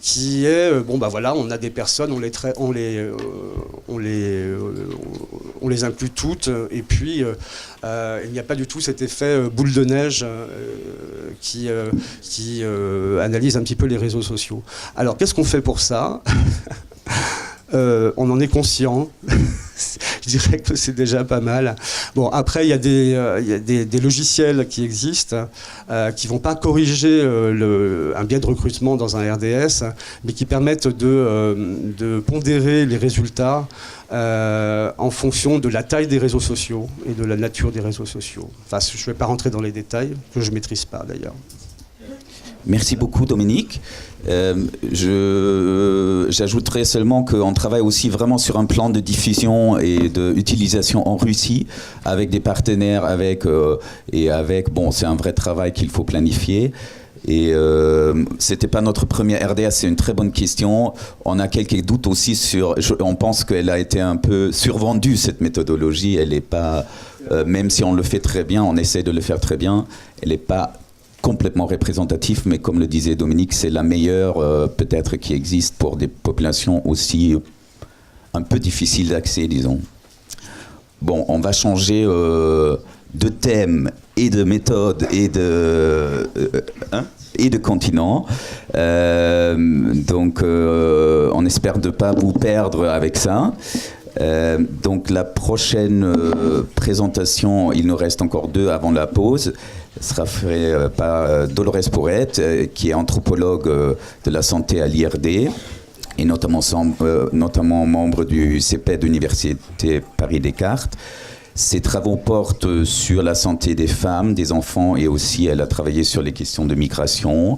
qui est bon, bah voilà, on a des personnes, on les inclut toutes, et puis il n'y a pas du tout cet effet boule de neige qui analyse un petit peu les réseaux sociaux. Alors, qu'est-ce qu'on fait pour ça? On en est conscient. Je dirais que c'est déjà pas mal. Bon, après, il y a des logiciels qui existent, qui ne vont pas corriger un biais de recrutement dans un RDS, mais qui permettent de pondérer les résultats en fonction de la taille des réseaux sociaux et de la nature des réseaux sociaux. Enfin, je ne vais pas rentrer dans les détails, que je ne maîtrise pas d'ailleurs. Merci beaucoup, Dominique. J'ajouterais seulement qu'on travaille aussi vraiment sur un plan de diffusion et d'utilisation en Russie avec des partenaires, bon, c'est un vrai travail qu'il faut planifier. Et c'était pas notre première RDA, c'est une très bonne question. On a quelques doutes aussi on pense qu'elle a été un peu survendue, cette méthodologie. Elle n'est pas, même si on le fait très bien, on essaie de le faire très bien, elle n'est pas complètement représentative, mais comme le disait Dominique, c'est la meilleure peut-être qui existe pour des populations aussi un peu difficiles d'accès, disons. Bon, on va changer de thème et de méthode et de continent. Donc, on espère de ne pas vous perdre avec ça. Donc, la prochaine présentation, il nous reste encore 2 avant la pause, sera fait par Dolores Pourret, qui est anthropologue de la santé à l'IRD et notamment membre du CEPED d'Université Paris-Descartes. Ses travaux portent sur la santé des femmes, des enfants, et aussi elle a travaillé sur les questions de migration.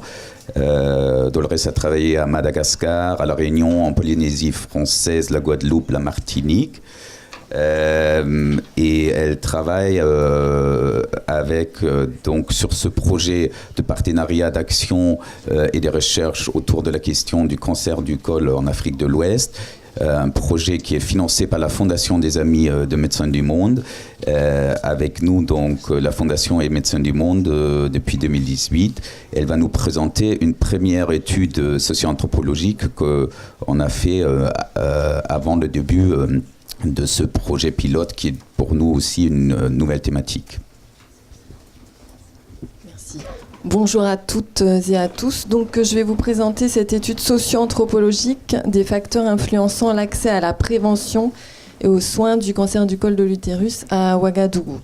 Dolores a travaillé à Madagascar, à La Réunion, en Polynésie française, la Guadeloupe, la Martinique. Et elle travaille donc sur ce projet de partenariat d'action et de recherche autour de la question du cancer du col en Afrique de l'Ouest. Un projet qui est financé par la Fondation des Amis de Médecins du Monde. Avec nous, donc, la Fondation et Médecins du Monde depuis 2018. Elle va nous présenter une première étude socio-anthropologique qu'on a fait avant le début de ce projet pilote qui est pour nous aussi une nouvelle thématique. Merci. Bonjour à toutes et à tous. Donc, je vais vous présenter cette étude socio-anthropologique des facteurs influençant l'accès à la prévention et aux soins du cancer du col de l'utérus à Ouagadougou.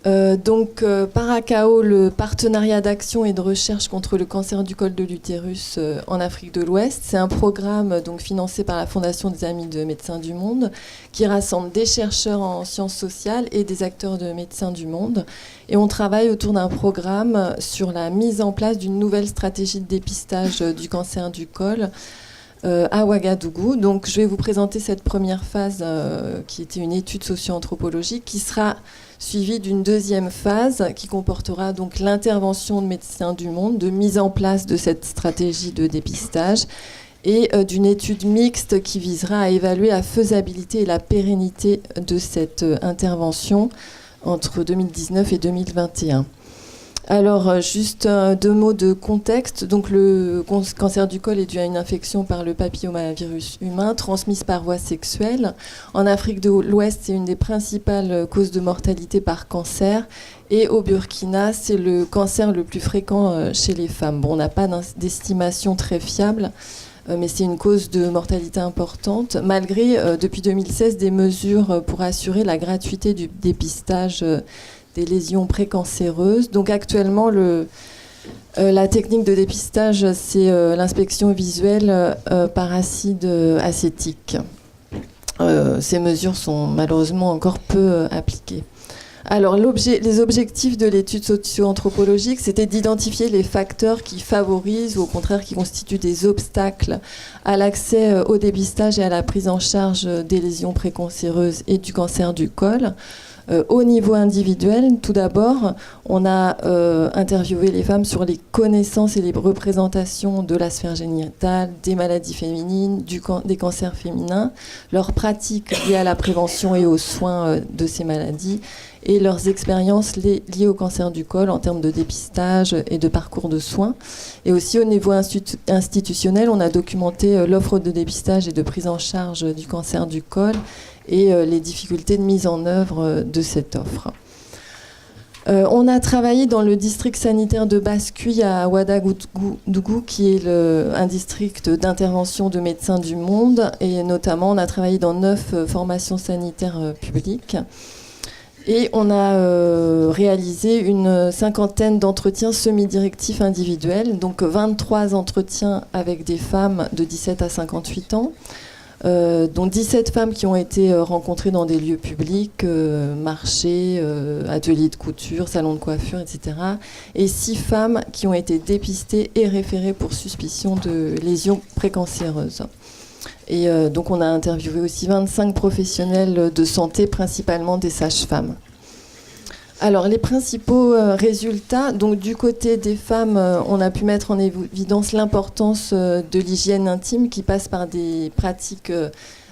Paracao, le partenariat d'action et de recherche contre le cancer du col de l'utérus en Afrique de l'Ouest, c'est un programme donc financé par la Fondation des Amis de Médecins du Monde qui rassemble des chercheurs en sciences sociales et des acteurs de Médecins du Monde. Et on travaille autour d'un programme sur la mise en place d'une nouvelle stratégie de dépistage du cancer du col à Ouagadougou. Donc, je vais vous présenter cette première phase qui était une étude socio-anthropologique qui sera suivie d'une deuxième phase qui comportera donc l'intervention de Médecins du Monde, de mise en place de cette stratégie de dépistage et d'une étude mixte qui visera à évaluer la faisabilité et la pérennité de cette intervention entre 2019 et 2021. Alors, juste 2 mots de contexte. Donc, le cancer du col est dû à une infection par le papillomavirus humain transmise par voie sexuelle. En Afrique de l'Ouest, c'est une des principales causes de mortalité par cancer. Et au Burkina, c'est le cancer le plus fréquent chez les femmes. Bon, on n'a pas d'estimation très fiable, mais c'est une cause de mortalité importante, malgré, depuis 2016, des mesures pour assurer la gratuité du dépistage des lésions précancéreuses. Donc actuellement, la technique de dépistage, c'est l'inspection visuelle par acide acétique. Ces mesures sont malheureusement encore peu appliquées. Alors, les objectifs de l'étude socio-anthropologique, c'était d'identifier les facteurs qui favorisent ou au contraire qui constituent des obstacles à l'accès au dépistage et à la prise en charge des lésions précancéreuses et du cancer du col. Au niveau individuel, tout d'abord, on a interviewé les femmes sur les connaissances et les représentations de la sphère génitale, des maladies féminines, des cancers féminins, leurs pratiques liées à la prévention et aux soins de ces maladies, et leurs expériences liées au cancer du col en termes de dépistage et de parcours de soins. Et aussi au niveau institutionnel, on a documenté l'offre de dépistage et de prise en charge du cancer du col et les difficultés de mise en œuvre de cette offre. On a travaillé dans le district sanitaire de Basse-Cuye à Ouagadougou, qui est un district d'intervention de médecins du monde, et notamment on a travaillé dans 9 formations sanitaires publiques. Et on a réalisé une 50aine d'entretiens semi-directifs individuels, donc 23 entretiens avec des femmes de 17 à 58 ans, dont 17 femmes qui ont été rencontrées dans des lieux publics, marchés, ateliers de couture, salons de coiffure, etc. Et 6 femmes qui ont été dépistées et référées pour suspicion de lésions précancéreuses. Et donc on a interviewé aussi 25 professionnels de santé, principalement des sages-femmes. Alors les principaux résultats, donc du côté des femmes, on a pu mettre en évidence l'importance de l'hygiène intime qui passe par des pratiques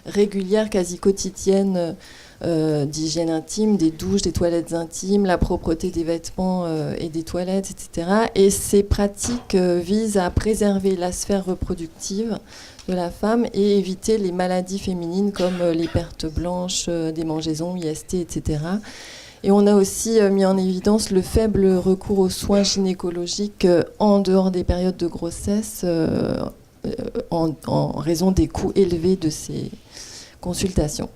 régulières, quasi quotidiennes d'hygiène intime, des douches, des toilettes intimes, la propreté des vêtements et des toilettes, etc. Et ces pratiques visent à préserver la sphère reproductive de la femme et éviter les maladies féminines comme les pertes blanches, démangeaisons, IST, etc. Et on a aussi mis en évidence le faible recours aux soins gynécologiques en dehors des périodes de grossesse en raison des coûts élevés de ces consultations.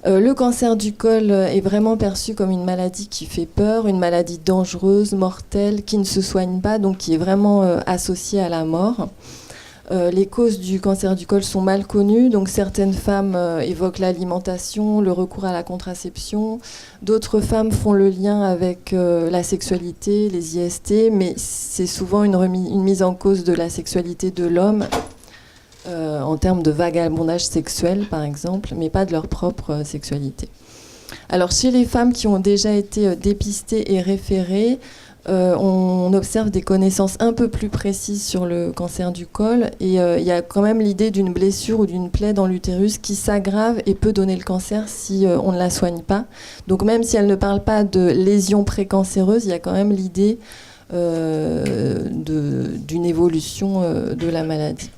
Le cancer du col est vraiment perçu comme une maladie qui fait peur, une maladie dangereuse, mortelle, qui ne se soigne pas, donc qui est vraiment associée à la mort. Les causes du cancer du col sont mal connues, donc certaines femmes évoquent l'alimentation, le recours à la contraception, d'autres femmes font le lien avec la sexualité, les IST, mais c'est souvent une mise en cause de la sexualité de l'homme en termes de vagabondage sexuel par exemple, mais pas de leur propre sexualité. Alors chez les femmes qui ont déjà été dépistées et référées, on observe des connaissances un peu plus précises sur le cancer du col et il y a quand même l'idée d'une blessure ou d'une plaie dans l'utérus qui s'aggrave et peut donner le cancer si on ne la soigne pas. Donc même si elle ne parle pas de lésions précancéreuses, il y a quand même l'idée d'une évolution de la maladie.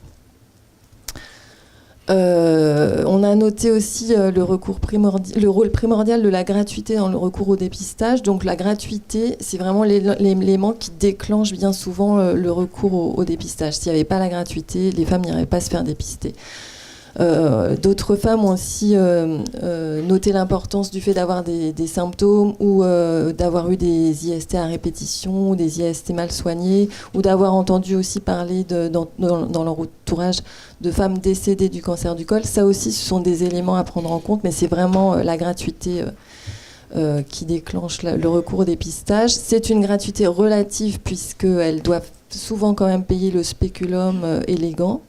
On a noté aussi le rôle primordial de la gratuité dans le recours au dépistage. Donc la gratuité, c'est vraiment l'élément qui déclenche bien souvent le recours au dépistage. S'il n'y avait pas la gratuité, les femmes n'iraient pas se faire dépister. D'autres femmes ont aussi noté l'importance du fait d'avoir des symptômes ou d'avoir eu des IST à répétition ou des IST mal soignés ou d'avoir entendu aussi parler dans leur entourage de femmes décédées du cancer du col. Ça aussi, ce sont des éléments à prendre en compte, mais c'est vraiment la gratuité qui déclenche le recours au dépistage. C'est une gratuité relative puisqu'elles doivent souvent quand même payer le spéculum élégant.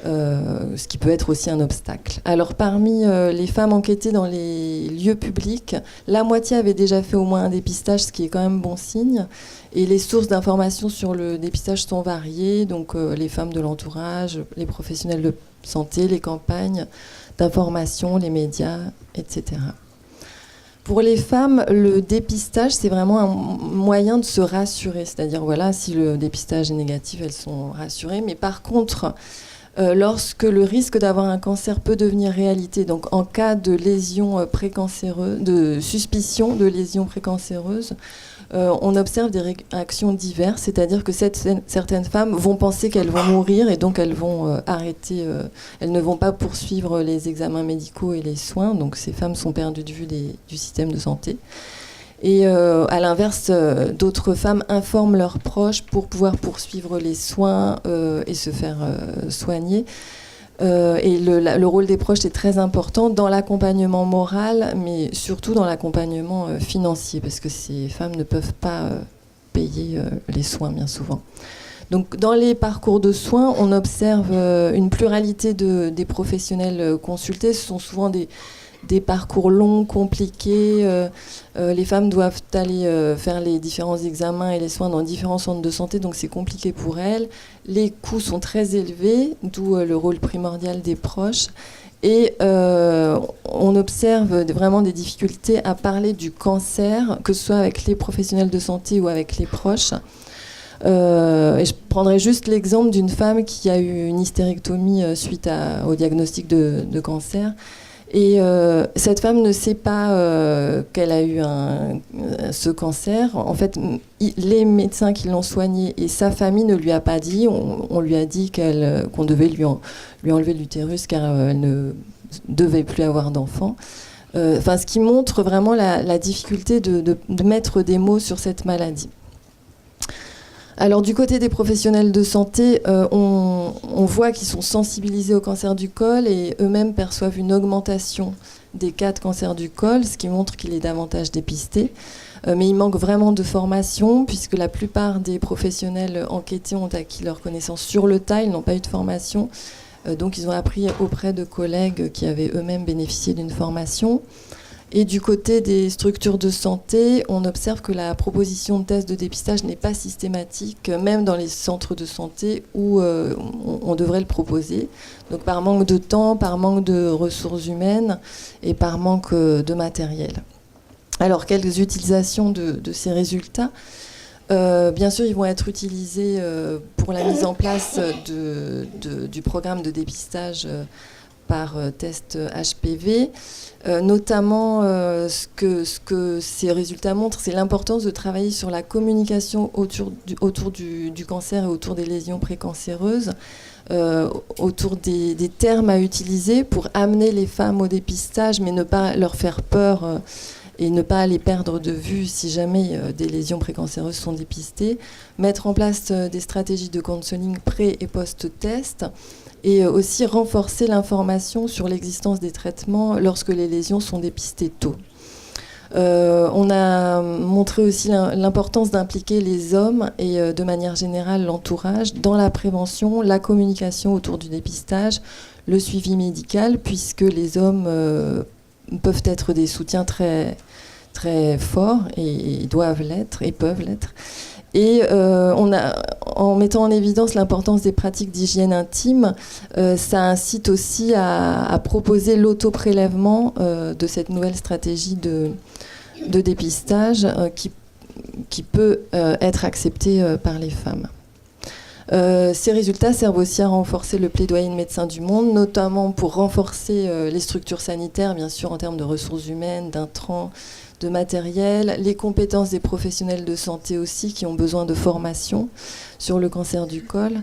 Ce qui peut être aussi un obstacle. Alors parmi les femmes enquêtées dans les lieux publics, la moitié avait déjà fait au moins un dépistage, ce qui est quand même bon signe. Et les sources d'informations sur le dépistage sont variées, donc les femmes de l'entourage, les professionnels de santé, les campagnes d'information, les médias, etc. Pour les femmes, le dépistage, c'est vraiment un moyen de se rassurer. C'est-à-dire, voilà, si le dépistage est négatif, elles sont rassurées. Mais par contre, lorsque le risque d'avoir un cancer peut devenir réalité, donc en cas de lésion précancéreuse, de suspicion de lésion précancéreuse, on observe des réactions diverses, c'est-à-dire que certaines femmes vont penser qu'elles vont mourir et donc elles vont arrêter, elles ne vont pas poursuivre les examens médicaux et les soins, donc ces femmes sont perdues de vue du système de santé. Et à l'inverse, d'autres femmes informent leurs proches pour pouvoir poursuivre les soins et se faire soigner. Et le rôle des proches est très important dans l'accompagnement moral, mais surtout dans l'accompagnement financier, parce que ces femmes ne peuvent pas payer les soins bien souvent. Donc, dans les parcours de soins, on observe une pluralité des professionnels consultés. Ce sont souvent des parcours longs, compliqués. Les femmes doivent aller faire les différents examens et les soins dans différents centres de santé, donc c'est compliqué pour elles. Les coûts sont très élevés, d'où le rôle primordial des proches. Et on observe vraiment des difficultés à parler du cancer, que ce soit avec les professionnels de santé ou avec les proches. Et je prendrai juste l'exemple d'une femme qui a eu une hystérectomie suite au diagnostic de cancer. Et cette femme ne sait pas qu'elle a eu ce cancer. En fait, les médecins qui l'ont soignée et sa famille ne lui a pas dit. On lui a dit qu'on devait lui enlever l'utérus car elle ne devait plus avoir d'enfant. Ce qui montre vraiment la difficulté de mettre des mots sur cette maladie. Alors du côté des professionnels de santé, on voit qu'ils sont sensibilisés au cancer du col et eux-mêmes perçoivent une augmentation des cas de cancer du col, ce qui montre qu'il est davantage dépisté. Mais il manque vraiment de formation puisque la plupart des professionnels enquêtés ont acquis leurs connaissances sur le tas, ils n'ont pas eu de formation. Donc ils ont appris auprès de collègues qui avaient eux-mêmes bénéficié d'une formation. Et du côté des structures de santé, on observe que la proposition de tests de dépistage n'est pas systématique, même dans les centres de santé où on devrait le proposer. Donc par manque de temps, par manque de ressources humaines et par manque de matériel. Alors, quelles utilisations de ces résultats ? Bien sûr, ils vont être utilisés pour la mise en place du programme de dépistage par test HPV. Notamment, ce que ces résultats montrent, c'est l'importance de travailler sur la communication autour du cancer et autour des lésions précancéreuses, autour des termes à utiliser pour amener les femmes au dépistage, mais ne pas leur faire peur et ne pas les perdre de vue si jamais des lésions précancéreuses sont dépistées. Mettre en place des stratégies de counseling pré- et post-test. Et aussi renforcer l'information sur l'existence des traitements lorsque les lésions sont dépistées tôt. On a montré aussi l'importance d'impliquer les hommes et de manière générale l'entourage dans la prévention, la communication autour du dépistage, le suivi médical, puisque les hommes peuvent être des soutiens très, très forts et doivent l'être et peuvent l'être. Et en mettant en évidence l'importance des pratiques d'hygiène intime, ça incite aussi à proposer l'autoprélèvement de cette nouvelle stratégie de dépistage qui peut être acceptée par les femmes. Ces résultats servent aussi à renforcer le plaidoyer de Médecins du Monde, notamment pour renforcer les structures sanitaires, bien sûr en termes de ressources humaines, d'intrants, de matériel, les compétences des professionnels de santé aussi qui ont besoin de formation sur le cancer du col,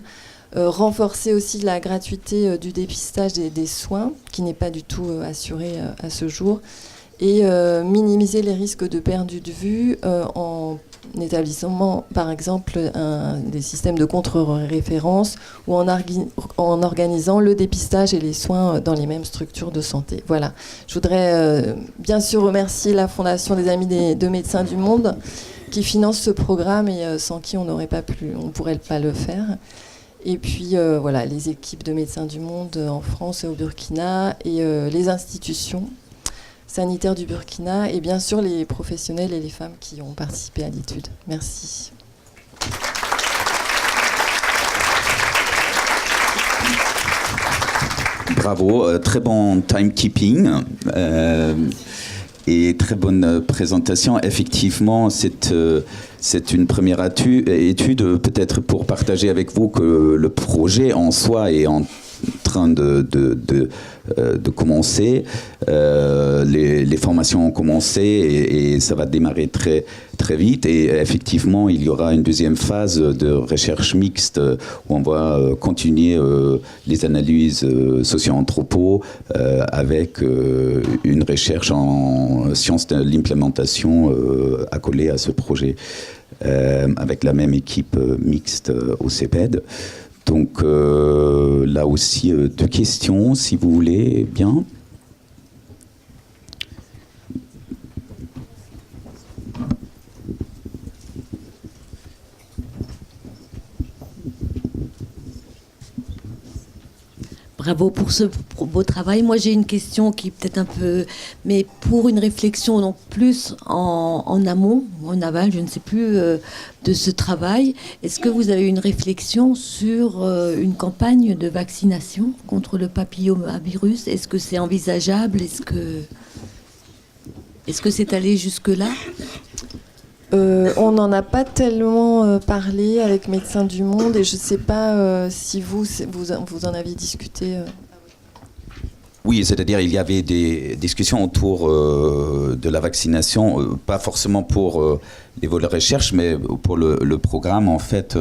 renforcer aussi la gratuité du dépistage des soins qui n'est pas du tout assurée à ce jour et minimiser les risques de perdu de vue en établissant par exemple des systèmes de contre-référence ou en organisant le dépistage et les soins dans les mêmes structures de santé. Voilà. Je voudrais bien sûr remercier la Fondation des Amis de Médecins du Monde qui finance ce programme et sans qui on ne pourrait pas le faire. Et puis voilà, les équipes de Médecins du Monde en France et au Burkina et les institutions sanitaires du Burkina et bien sûr les professionnels et les femmes qui ont participé à l'étude. Merci. Bravo, très bon timekeeping. Et très bonne présentation. Effectivement, c'est une première étude, peut-être pour partager avec vous que le projet en soi est en train de commencer. Les formations ont commencé et ça va démarrer très, très vite. Et effectivement, il y aura une deuxième phase de recherche mixte où on va continuer les analyses socio-anthropo avec une recherche en sciences de l'implémentation accolée à ce projet avec la même équipe mixte au CEPED. Donc là aussi, 2 questions, si vous voulez bien. Bravo pour ce beau travail. Moi, j'ai une question qui est peut-être un peu... Mais pour une réflexion donc plus en amont, ou en aval, je ne sais plus, de ce travail, est-ce que vous avez une réflexion sur une campagne de vaccination contre le papillomavirus? Est-ce que c'est envisageable? Est-ce que c'est allé jusque-là? On n'en a pas tellement parlé avec Médecins du Monde et je ne sais pas si vous en avez discuté. Oui, c'est-à-dire il y avait des discussions autour de la vaccination, pas forcément pour les volets recherche, mais pour le programme en fait.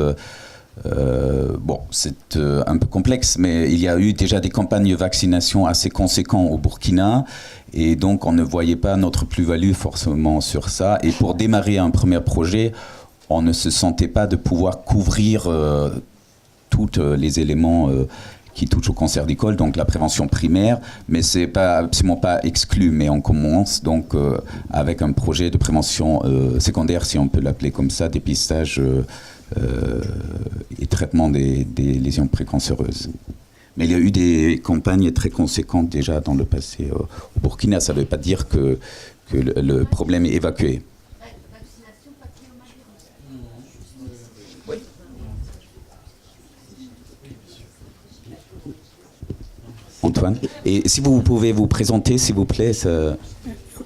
Bon, c'est un peu complexe, mais il y a eu déjà des campagnes de vaccination assez conséquentes au Burkina, et donc on ne voyait pas notre plus-value forcément sur ça. Et pour démarrer un premier projet, on ne se sentait pas de pouvoir couvrir tous les éléments qui touchent au cancer du col, donc la prévention primaire, mais c'est pas absolument pas exclu. Mais on commence donc avec un projet de prévention secondaire, si on peut l'appeler comme ça, dépistage. Et traitement des lésions précancéreuses. Mais il y a eu des campagnes très conséquentes déjà dans le passé au Burkina. Ça ne veut pas dire que le problème est évacué. Oui. Antoine. Et si vous pouvez vous présenter, s'il vous plaît. Ça...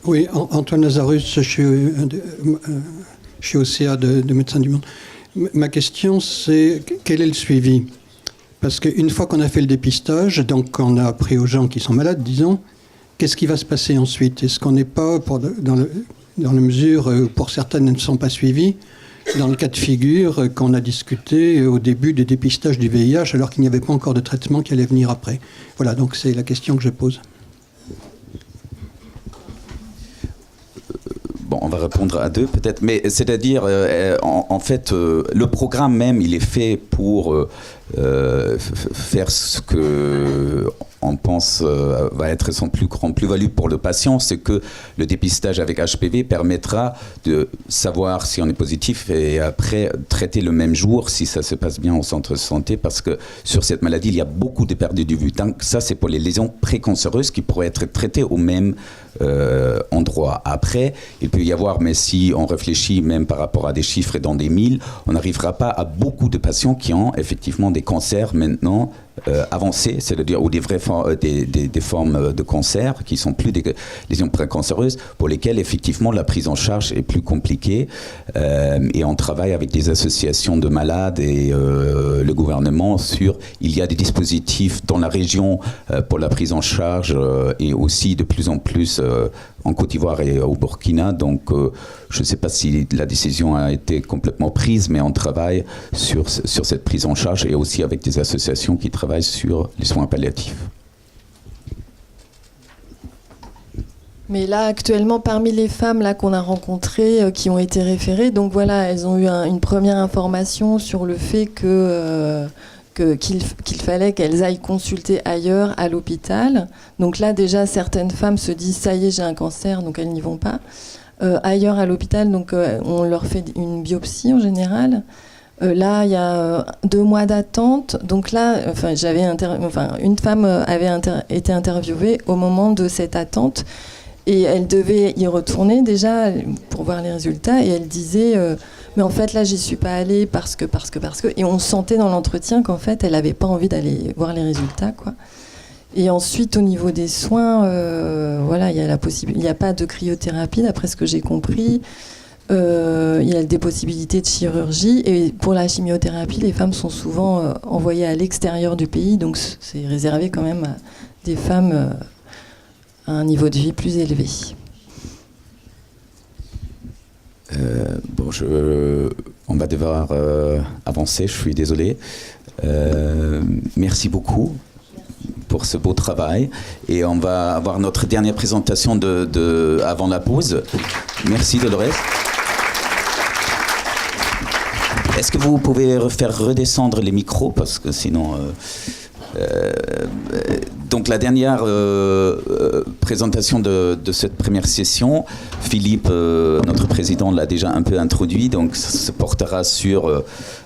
Oui, Antoine Lazarus, je suis au CA de Médecins du Monde. Ma question, c'est quel est le suivi? Parce qu'une fois qu'on a fait le dépistage, donc qu'on a appris aux gens qui sont malades, disons, qu'est-ce qui va se passer ensuite? Est-ce qu'on n'est pas, dans la mesure où pour certaines elles ne sont pas suivies, dans le cas de figure qu'on a discuté au début des dépistages du VIH, alors qu'il n'y avait pas encore de traitement qui allait venir après? Voilà, donc c'est la question que je pose. Bon, on va répondre à 2 peut-être, mais c'est-à-dire, en fait, le programme même, il est fait pour faire ce que on pense va être son plus grand plus-value pour le patient, c'est que le dépistage avec HPV permettra de savoir si on est positif et après traiter le même jour si ça se passe bien au centre de santé, parce que sur cette maladie, il y a beaucoup de pertes de vue. Donc ça, c'est pour les lésions précancéreuses qui pourraient être traitées au même endroit. Après, il peut y avoir, mais si on réfléchit même par rapport à des chiffres et dans des 1000, on n'arrivera pas à beaucoup de patients qui ont effectivement des cancers maintenant avancés, c'est-à-dire ou des vraies des formes de cancer qui sont plus des lésions précancéreuses, pour lesquelles effectivement la prise en charge est plus compliquée, et on travaille avec des associations de malades et le gouvernement sur, il y a des dispositifs dans la région pour la prise en charge et aussi de plus en plus en Côte d'Ivoire et au Burkina. Donc je ne sais pas si la décision a été complètement prise, mais on travaille sur cette prise en charge et aussi avec des associations qui travaillent sur les soins palliatifs. Mais là, actuellement, parmi les femmes là, qu'on a rencontrées, qui ont été référées, donc voilà, elles ont eu une première information sur le fait qu'il fallait qu'elles aillent consulter ailleurs, à l'hôpital. Donc là, déjà, certaines femmes se disent « ça y est, j'ai un cancer », donc elles n'y vont pas. Ailleurs, à l'hôpital, donc on leur fait une biopsie en général. Là, il y a 2 mois d'attente. Donc là, une femme avait été interviewée au moment de cette attente. Et elle devait y retourner déjà pour voir les résultats. Et elle disait, mais en fait là, j'y suis pas allée parce que. Et on sentait dans l'entretien qu'en fait, elle n'avait pas envie d'aller voir les résultats, quoi. Et ensuite, au niveau des soins, voilà, il n'y a pas de cryothérapie, d'après ce que j'ai compris. Il y a des possibilités de chirurgie. Et pour la chimiothérapie, les femmes sont souvent envoyées à l'extérieur du pays. Donc, c'est réservé quand même à des femmes à un niveau de vie plus élevé. On va devoir avancer, je suis désolé. Merci beaucoup pour ce beau travail. Et on va avoir notre dernière présentation avant la pause. Merci Dolores. Est-ce que vous pouvez faire redescendre les micros parce que sinon... donc la dernière présentation de cette première session, Philippe, notre président, l'a déjà un peu introduit, donc ça se portera sur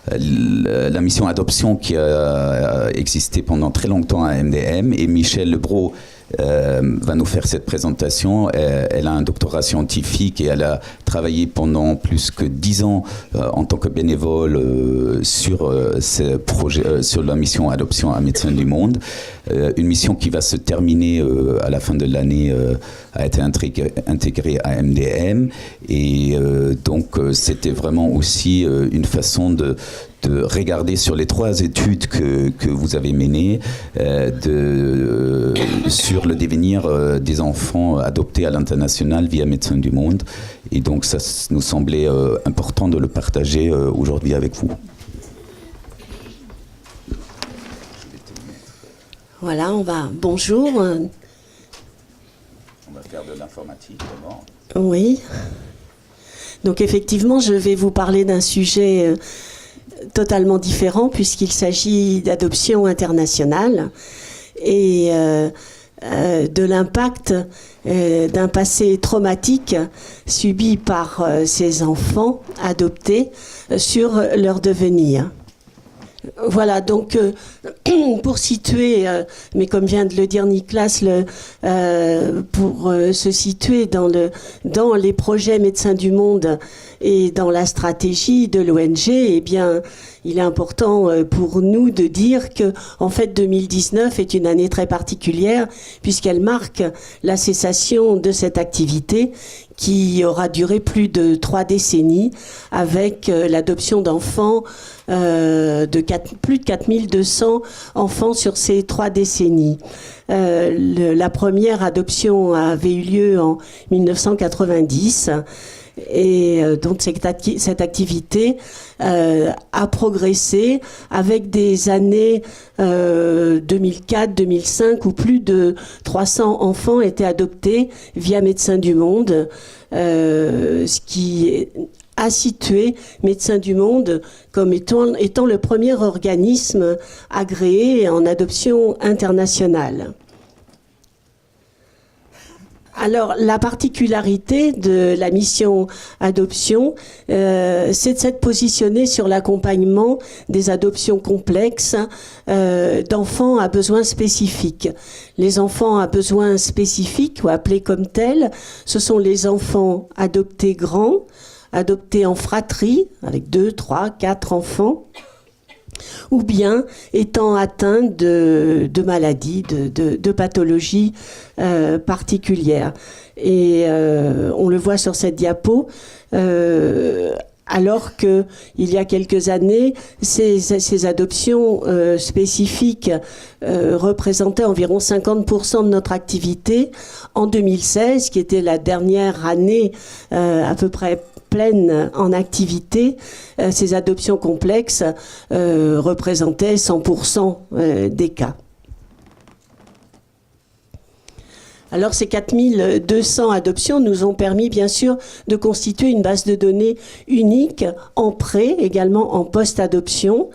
la mission adoption qui a existé pendant très longtemps à MDM, et Michel Lebros va nous faire cette présentation. Elle a un doctorat scientifique et elle a travaillé pendant plus que 10 ans en tant que bénévole sur ces projets, sur la mission adoption à Médecins du Monde. Une mission qui va se terminer à la fin de l'année, a été intégrée à MDM. Et donc c'était vraiment aussi une façon de regarder sur les 3 études que vous avez menées sur le devenir des enfants adoptés à l'international via Médecins du Monde. Et donc ça nous semblait important de le partager aujourd'hui avec vous. Voilà, bonjour. On va faire de l'informatique d'abord. Oui. Donc effectivement, je vais vous parler d'un sujet totalement différent puisqu'il s'agit d'adoption internationale et de l'impact d'un passé traumatique subi par ces enfants adoptés sur leur devenir. Voilà, donc pour situer, mais comme vient de le dire Nicolas, pour se situer dans les projets Médecins du Monde et dans la stratégie de l'ONG, eh bien, il est important pour nous de dire que, en fait, 2019 est une année très particulière puisqu'elle marque la cessation de cette activité qui aura duré plus de 3 décennies avec l'adoption d'enfants, plus de 4200 enfants sur ces 3 décennies. La première adoption avait eu lieu en 1990 et donc cette activité a progressé avec des années 2004-2005 où plus de 300 enfants étaient adoptés via Médecins du Monde, ce qui a situé Médecins du Monde comme étant le premier organisme agréé en adoption internationale. Alors, la particularité de la mission adoption, c'est de s'être positionné sur l'accompagnement des adoptions complexes d'enfants à besoins spécifiques. Les enfants à besoins spécifiques, ou appelés comme tels, ce sont les enfants adoptés grands, adoptés en fratrie, avec 2, 3, 4 enfants, ou bien étant atteints de maladies, de pathologies particulières. Et on le voit sur cette diapo, alors qu'il y a quelques années, ces adoptions spécifiques représentaient environ 50% de notre activité. En 2016, qui était la dernière année à peu près pleine en activité, ces adoptions complexes représentaient 100% des cas. Alors ces 4200 adoptions nous ont permis bien sûr de constituer une base de données unique en pré, également en post-adoption.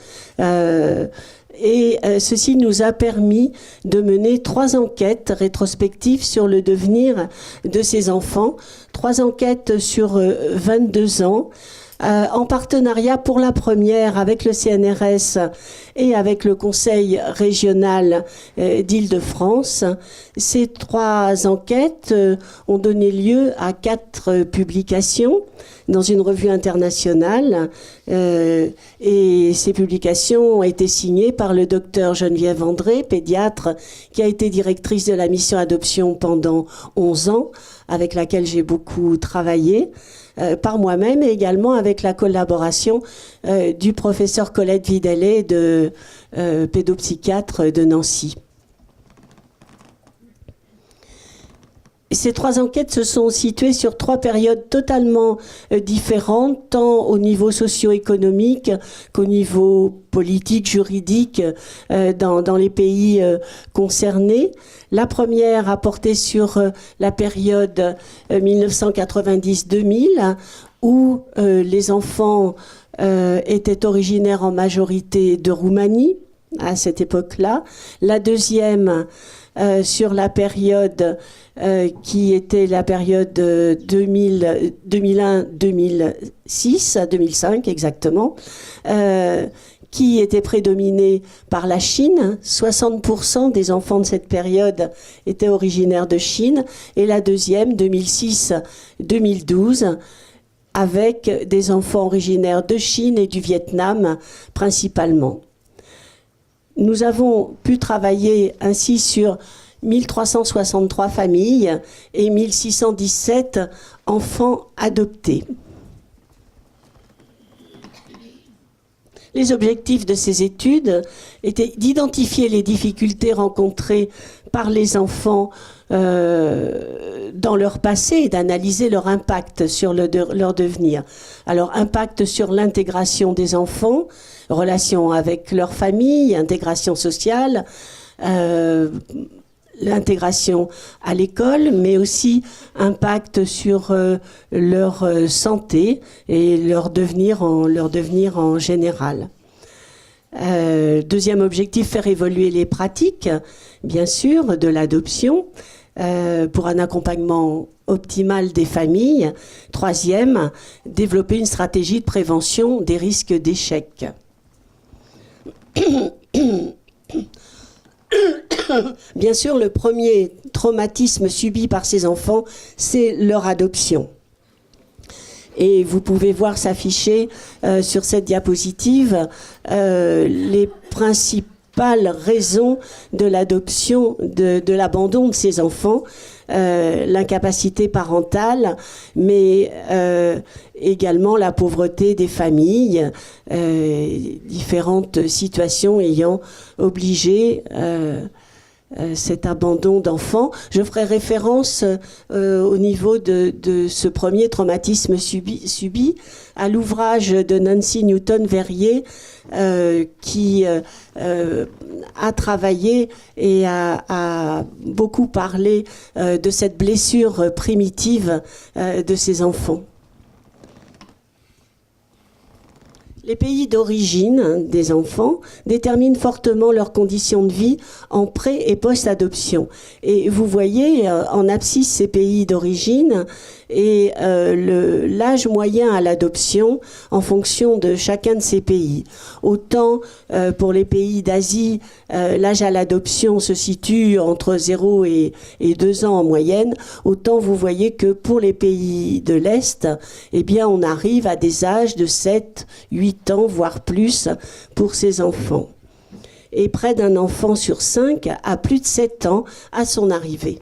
Et ceci nous a permis de mener 3 enquêtes rétrospectives sur le devenir de ces enfants, 3 enquêtes sur 22 ans, en partenariat pour la première avec le CNRS et avec le Conseil régional d'Île-de-France. Ces 3 enquêtes ont donné lieu à 4 publications, dans une revue internationale. Et ces publications ont été signées par le docteur Geneviève André, pédiatre, qui a été directrice de la mission adoption pendant 11 ans, avec laquelle j'ai beaucoup travaillé, par moi-même et également avec la collaboration du professeur Colette Vidalet, pédopsychiatre de Nancy. Ces 3 enquêtes se sont situées sur 3 périodes totalement différentes, tant au niveau socio-économique qu'au niveau politique, juridique, dans les pays concernés. La première a porté sur la période 1990-2000, où les enfants étaient originaires en majorité de Roumanie, à cette époque-là. La deuxième sur la période qui était la période 2001-2006, 2005 exactement, qui était prédominée par la Chine. 60% des enfants de cette période étaient originaires de Chine. Et la deuxième, 2006-2012, avec des enfants originaires de Chine et du Vietnam principalement. Nous avons pu travailler ainsi sur 1363 familles et 1617 enfants adoptés. Les objectifs de ces études étaient d'identifier les difficultés rencontrées par les enfants dans leur passé et d'analyser leur impact sur leur devenir. Alors, impact sur l'intégration des enfants, relation avec leur famille, intégration sociale, l'intégration à l'école, mais aussi impact sur leur santé et leur devenir en général. Deuxième objectif, faire évoluer les pratiques, bien sûr, de l'adoption pour un accompagnement optimal des familles. Troisième, développer une stratégie de prévention des risques d'échec. Bien sûr, le premier traumatisme subi par ces enfants, c'est leur adoption. Et vous pouvez voir s'afficher sur cette diapositive les principales raisons de l'adoption, de l'abandon de ces enfants, l'incapacité parentale, mais également la pauvreté des familles, différentes situations ayant obligé cet abandon d'enfants. Je ferai référence au niveau de ce premier traumatisme subi à l'ouvrage de Nancy Newton-Verrier qui a travaillé et a beaucoup parlé de cette blessure primitive de ces enfants. Les pays d'origine des enfants déterminent fortement leurs conditions de vie en pré- et post-adoption. Et vous voyez en abscisse ces pays d'origine et l'âge moyen à l'adoption en fonction de chacun de ces pays. Autant pour les pays d'Asie, l'âge à l'adoption se situe entre 0 et 2 ans en moyenne, autant vous voyez que pour les pays de l'Est, eh bien on arrive à des âges de 7, 8 ans, voire plus pour ces enfants. Et près d'un enfant sur 5 a plus de 7 ans à son arrivée.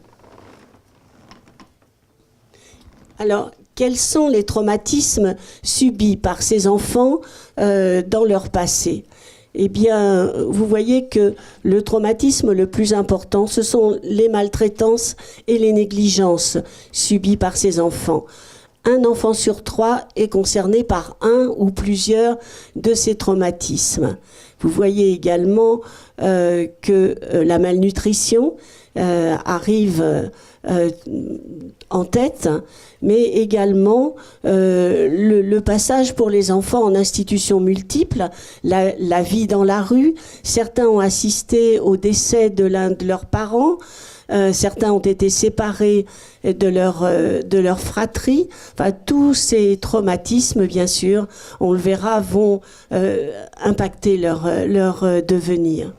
Alors, quels sont les traumatismes subis par ces enfants dans leur passé ? Eh bien, vous voyez que le traumatisme le plus important, ce sont les maltraitances et les négligences subies par ces enfants. Un enfant sur 3 est concerné par un ou plusieurs de ces traumatismes. Vous voyez également que la malnutrition arrive en tête, mais également le passage pour les enfants en institutions multiples, la vie dans la rue. Certains ont assisté au décès de l'un de leurs parents, certains ont été séparés de leur fratrie. Enfin, tous ces traumatismes, bien sûr, on le verra, vont impacter leur devenir.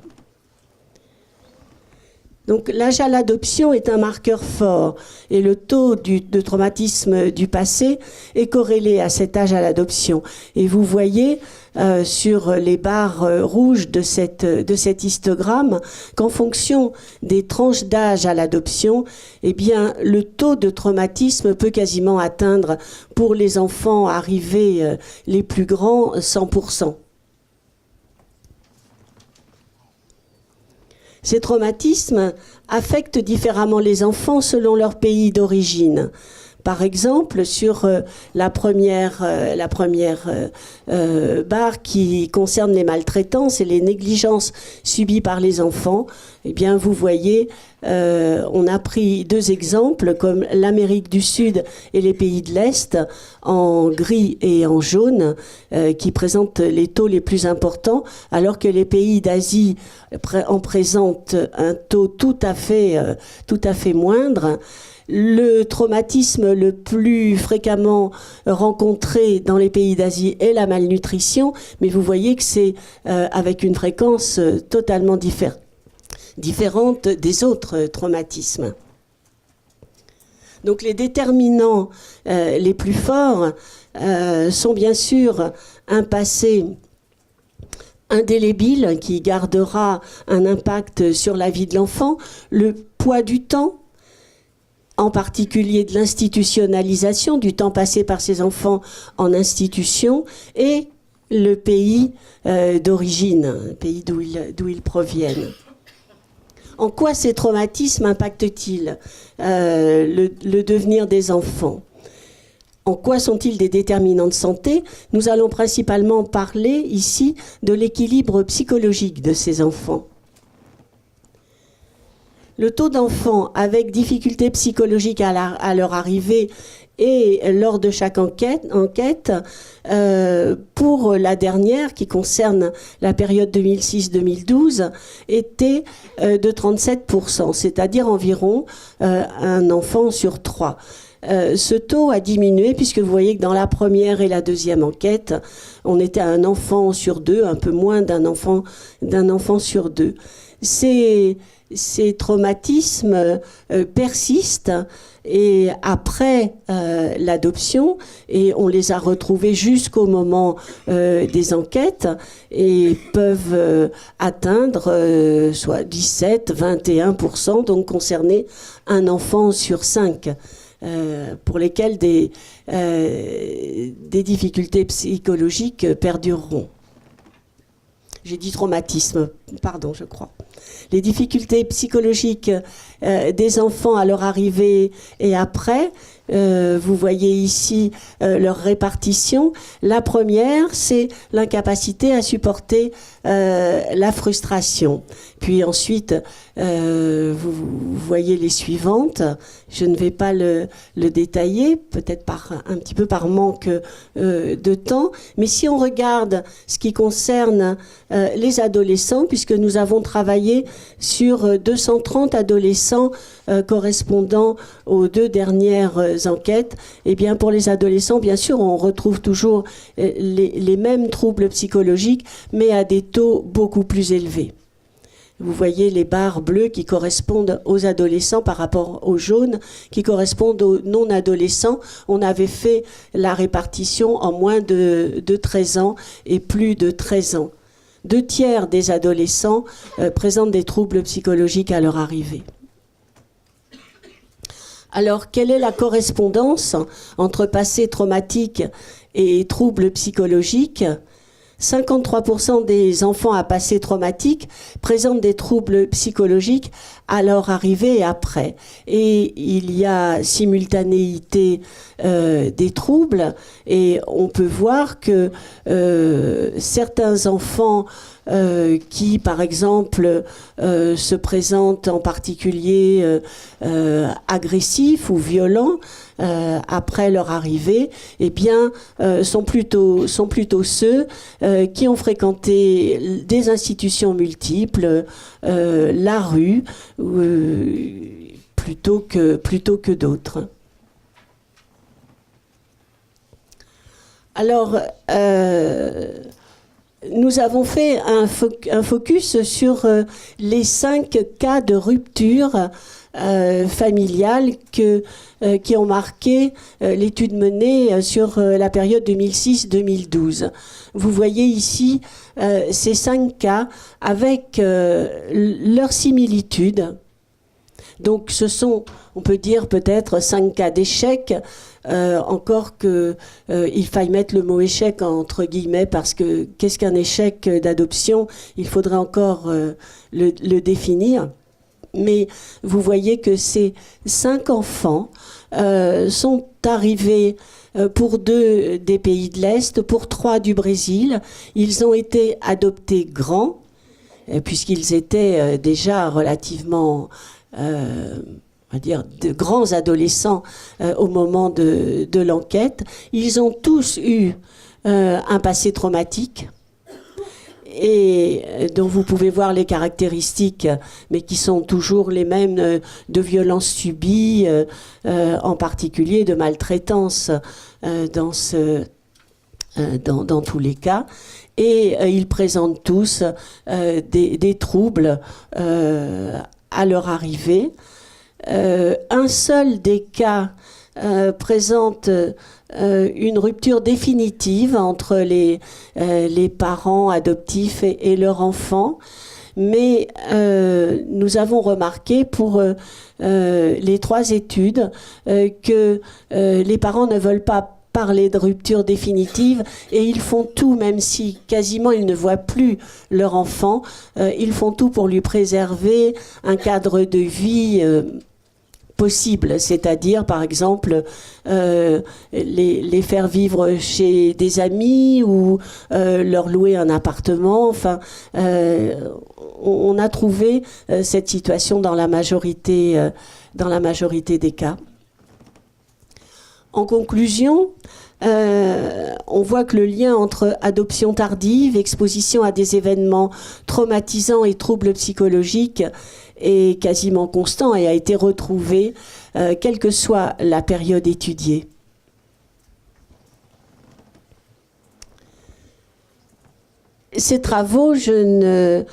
Donc l'âge à l'adoption est un marqueur fort et le taux de traumatisme du passé est corrélé à cet âge à l'adoption. Et vous voyez sur les barres rouges de cet histogramme qu'en fonction des tranches d'âge à l'adoption, eh bien, le taux de traumatisme peut quasiment atteindre, pour les enfants arrivés les plus grands, 100%. Ces traumatismes affectent différemment les enfants selon leur pays d'origine. Par exemple, sur la première barre qui concerne les maltraitances et les négligences subies par les enfants, eh bien, vous voyez, on a pris deux exemples comme l'Amérique du Sud et les pays de l'Est en gris et en jaune qui présentent les taux les plus importants, alors que les pays d'Asie en présentent un taux tout à fait moindre. Le traumatisme le plus fréquemment rencontré dans les pays d'Asie est la malnutrition, mais vous voyez que c'est avec une fréquence totalement différente des autres traumatismes. Donc les déterminants les plus forts sont bien sûr un passé indélébile qui gardera un impact sur la vie de l'enfant, le poids du temps, en particulier de l'institutionnalisation, du temps passé par ces enfants en institution, et le pays d'origine, le pays d'où ils proviennent. En quoi ces traumatismes impactent-ils le devenir des enfants ? En quoi sont-ils des déterminants de santé ? Nous allons principalement parler ici de l'équilibre psychologique de ces enfants. Le taux d'enfants avec difficultés psychologiques à leur arrivée et lors de chaque enquête pour la dernière, qui concerne la période 2006-2012, était de 37%, c'est-à-dire environ un enfant sur 3. Ce taux a diminué puisque vous voyez que dans la première et la deuxième enquête, on était à un enfant sur 2, un peu moins d'un enfant sur 2. Ces traumatismes persistent et après l'adoption, et on les a retrouvés jusqu'au moment des enquêtes et peuvent atteindre soit 17, 21%, donc concerner un enfant sur 5. Pour lesquels des difficultés psychologiques perdureront. J'ai dit traumatisme, pardon, je crois. Les difficultés psychologiques des enfants à leur arrivée et après, vous voyez ici leur répartition. La première, c'est l'incapacité à supporter la frustration. Puis ensuite, vous voyez les suivantes. Je ne vais pas le détailler, peut-être un petit peu par manque de temps. Mais si on regarde ce qui concerne les adolescents, puisque nous avons travaillé sur 230 adolescents correspondant aux 2 dernières enquêtes, eh bien pour les adolescents, bien sûr, on retrouve toujours les mêmes troubles psychologiques, mais à des taux beaucoup plus élevés. Vous voyez les barres bleues qui correspondent aux adolescents par rapport aux jaunes qui correspondent aux non-adolescents. On avait fait la répartition en moins de 13 ans et plus de 13 ans. 2 tiers des adolescents présentent des troubles psychologiques à leur arrivée. Alors, quelle est la correspondance entre passé traumatique et troubles psychologiques ? 53% des enfants à passé traumatique présentent des troubles psychologiques à leur arrivée et après. Et il y a simultanéité des troubles et on peut voir que certains enfants qui, par exemple, se présentent en particulier agressifs ou violents après leur arrivée, eh bien, sont plutôt ceux qui ont fréquenté des institutions multiples, la rue, plutôt que d'autres. Alors, nous avons fait un focus sur les 5 cas de rupture familiale qui ont marqué l'étude menée sur la période 2006-2012. Vous voyez ici ces 5 cas avec leurs similitudes. Donc ce sont, on peut dire peut-être 5 cas d'échec, encore qu'il faille mettre le mot échec entre guillemets, parce que qu'est-ce qu'un échec d'adoption? Il faudrait encore le définir. Mais vous voyez que ces 5 enfants sont arrivés pour 2 des pays de l'Est, pour 3 du Brésil. Ils ont été adoptés grands, puisqu'ils étaient déjà relativement... on va dire, de grands adolescents au moment de l'enquête. Ils ont tous eu un passé traumatique et dont vous pouvez voir les caractéristiques, mais qui sont toujours les mêmes, de violences subies, en particulier de maltraitance dans tous les cas. Et ils présentent tous des troubles à leur arrivée. Un seul des cas présente une rupture définitive entre les parents adoptifs et leur enfant, mais nous avons remarqué pour les 3 études que les parents ne veulent pas parler de rupture définitive et ils font tout, même si quasiment ils ne voient plus leur enfant, ils font tout pour lui préserver un cadre de vie possible, c'est-à-dire par exemple les faire vivre chez des amis ou leur louer un appartement. Enfin, on a trouvé cette situation dans la majorité des cas. En conclusion, on voit que le lien entre adoption tardive, exposition à des événements traumatisants et troubles psychologiques est quasiment constant et a été retrouvé, quelle que soit la période étudiée. Ces travaux, je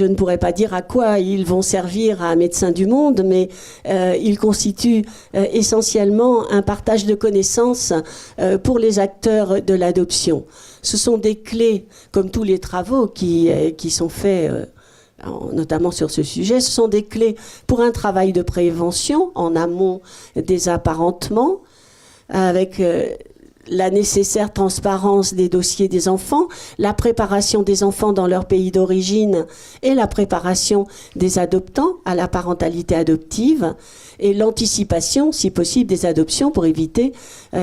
ne pourrais pas dire à quoi ils vont servir à Médecins du Monde, mais ils constituent essentiellement un partage de connaissances pour les acteurs de l'adoption. Ce sont des clés, comme tous les travaux qui sont faits, notamment sur ce sujet, ce sont des clés pour un travail de prévention en amont des apparentements, avec la nécessaire transparence des dossiers des enfants, la préparation des enfants dans leur pays d'origine et la préparation des adoptants à la parentalité adoptive et l'anticipation, si possible, des adoptions pour éviter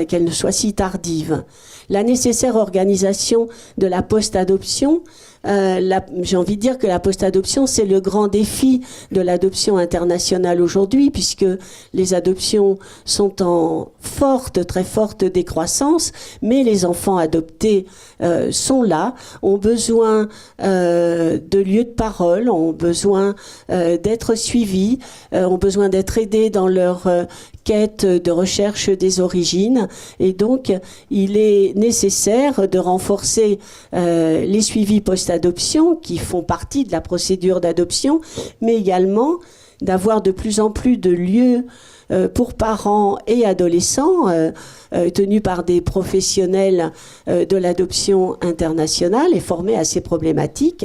qu'elles ne soient si tardives. La nécessaire organisation de la post-adoption. J'ai envie de dire que la post-adoption, c'est le grand défi de l'adoption internationale aujourd'hui, puisque les adoptions sont en très forte décroissance, mais les enfants adoptés sont là, ont besoin de lieux de parole, ont besoin d'être suivis, ont besoin d'être aidés dans leur quête de recherche des origines, et donc il est nécessaire de renforcer les suivis post-adoption qui font partie de la procédure d'adoption, mais également d'avoir de plus en plus de lieux pour parents et adolescents tenus par des professionnels de l'adoption internationale et formés à ces problématiques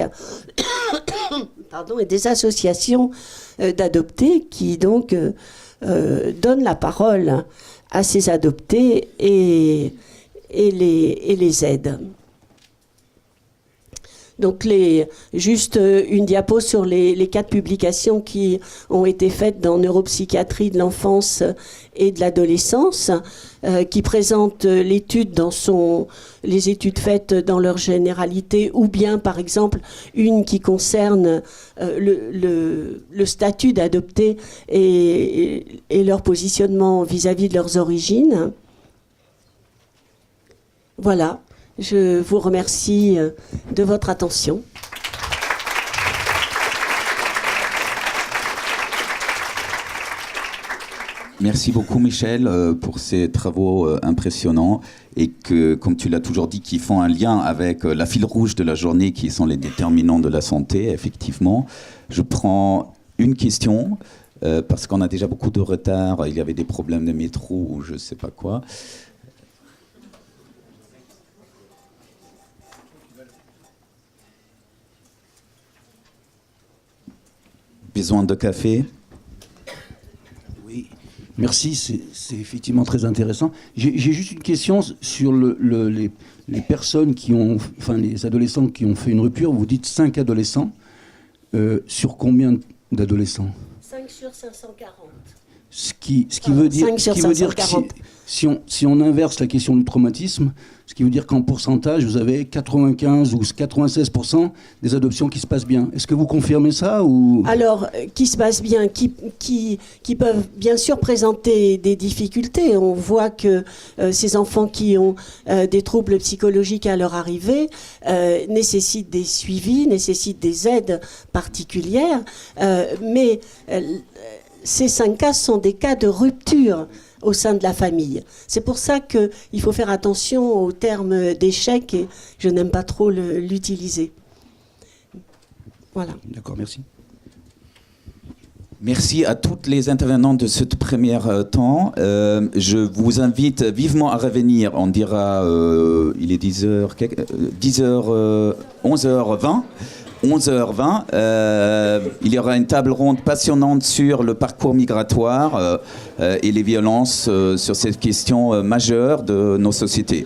et des associations d'adoptés qui donc donnent la parole à ces adoptés et les aident. Donc juste une diapo sur les 4 publications qui ont été faites dans Neuropsychiatrie de l'enfance et de l'adolescence, qui présentent l'étude les études faites dans leur généralité, ou bien par exemple une qui concerne le statut d'adopté et leur positionnement vis-à-vis de leurs origines. Voilà. Je vous remercie de votre attention. Merci beaucoup Michel pour ces travaux impressionnants et que, comme tu l'as toujours dit, qui font un lien avec la fil rouge de la journée qui sont les déterminants de la santé, effectivement. Je prends une question parce qu'on a déjà beaucoup de retard, il y avait des problèmes de métro ou je ne sais pas quoi. Besoin de café? Oui, merci, c'est effectivement très intéressant. J'ai juste une question sur les personnes qui ont, enfin les adolescents qui ont fait une rupture. Vous dites 5 adolescents. Sur combien d'adolescents? 5 sur 540. Ce qui veut dire, que si on inverse la question du traumatisme, ce qui veut dire qu'en pourcentage, vous avez 95 ou 96% des adoptions qui se passent bien. Est-ce que vous confirmez ça ou... Alors, qui se passent bien, qui peuvent bien sûr présenter des difficultés. On voit que ces enfants qui ont des troubles psychologiques à leur arrivée nécessitent des suivis, nécessitent des aides particulières, mais ces 5 cas sont des cas de rupture au sein de la famille. C'est pour ça qu'il faut faire attention au terme d'échec et je n'aime pas trop l'utiliser. Voilà. D'accord, merci. Merci à toutes les intervenantes de ce premier temps. Je vous invite vivement à revenir. On dira, il est 11h20. 11h20, il y aura une table ronde passionnante sur le parcours migratoire et les violences sur cette question majeure de nos sociétés.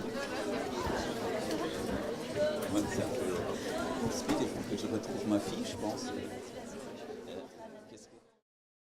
Je retrouve ma fiche, je pense.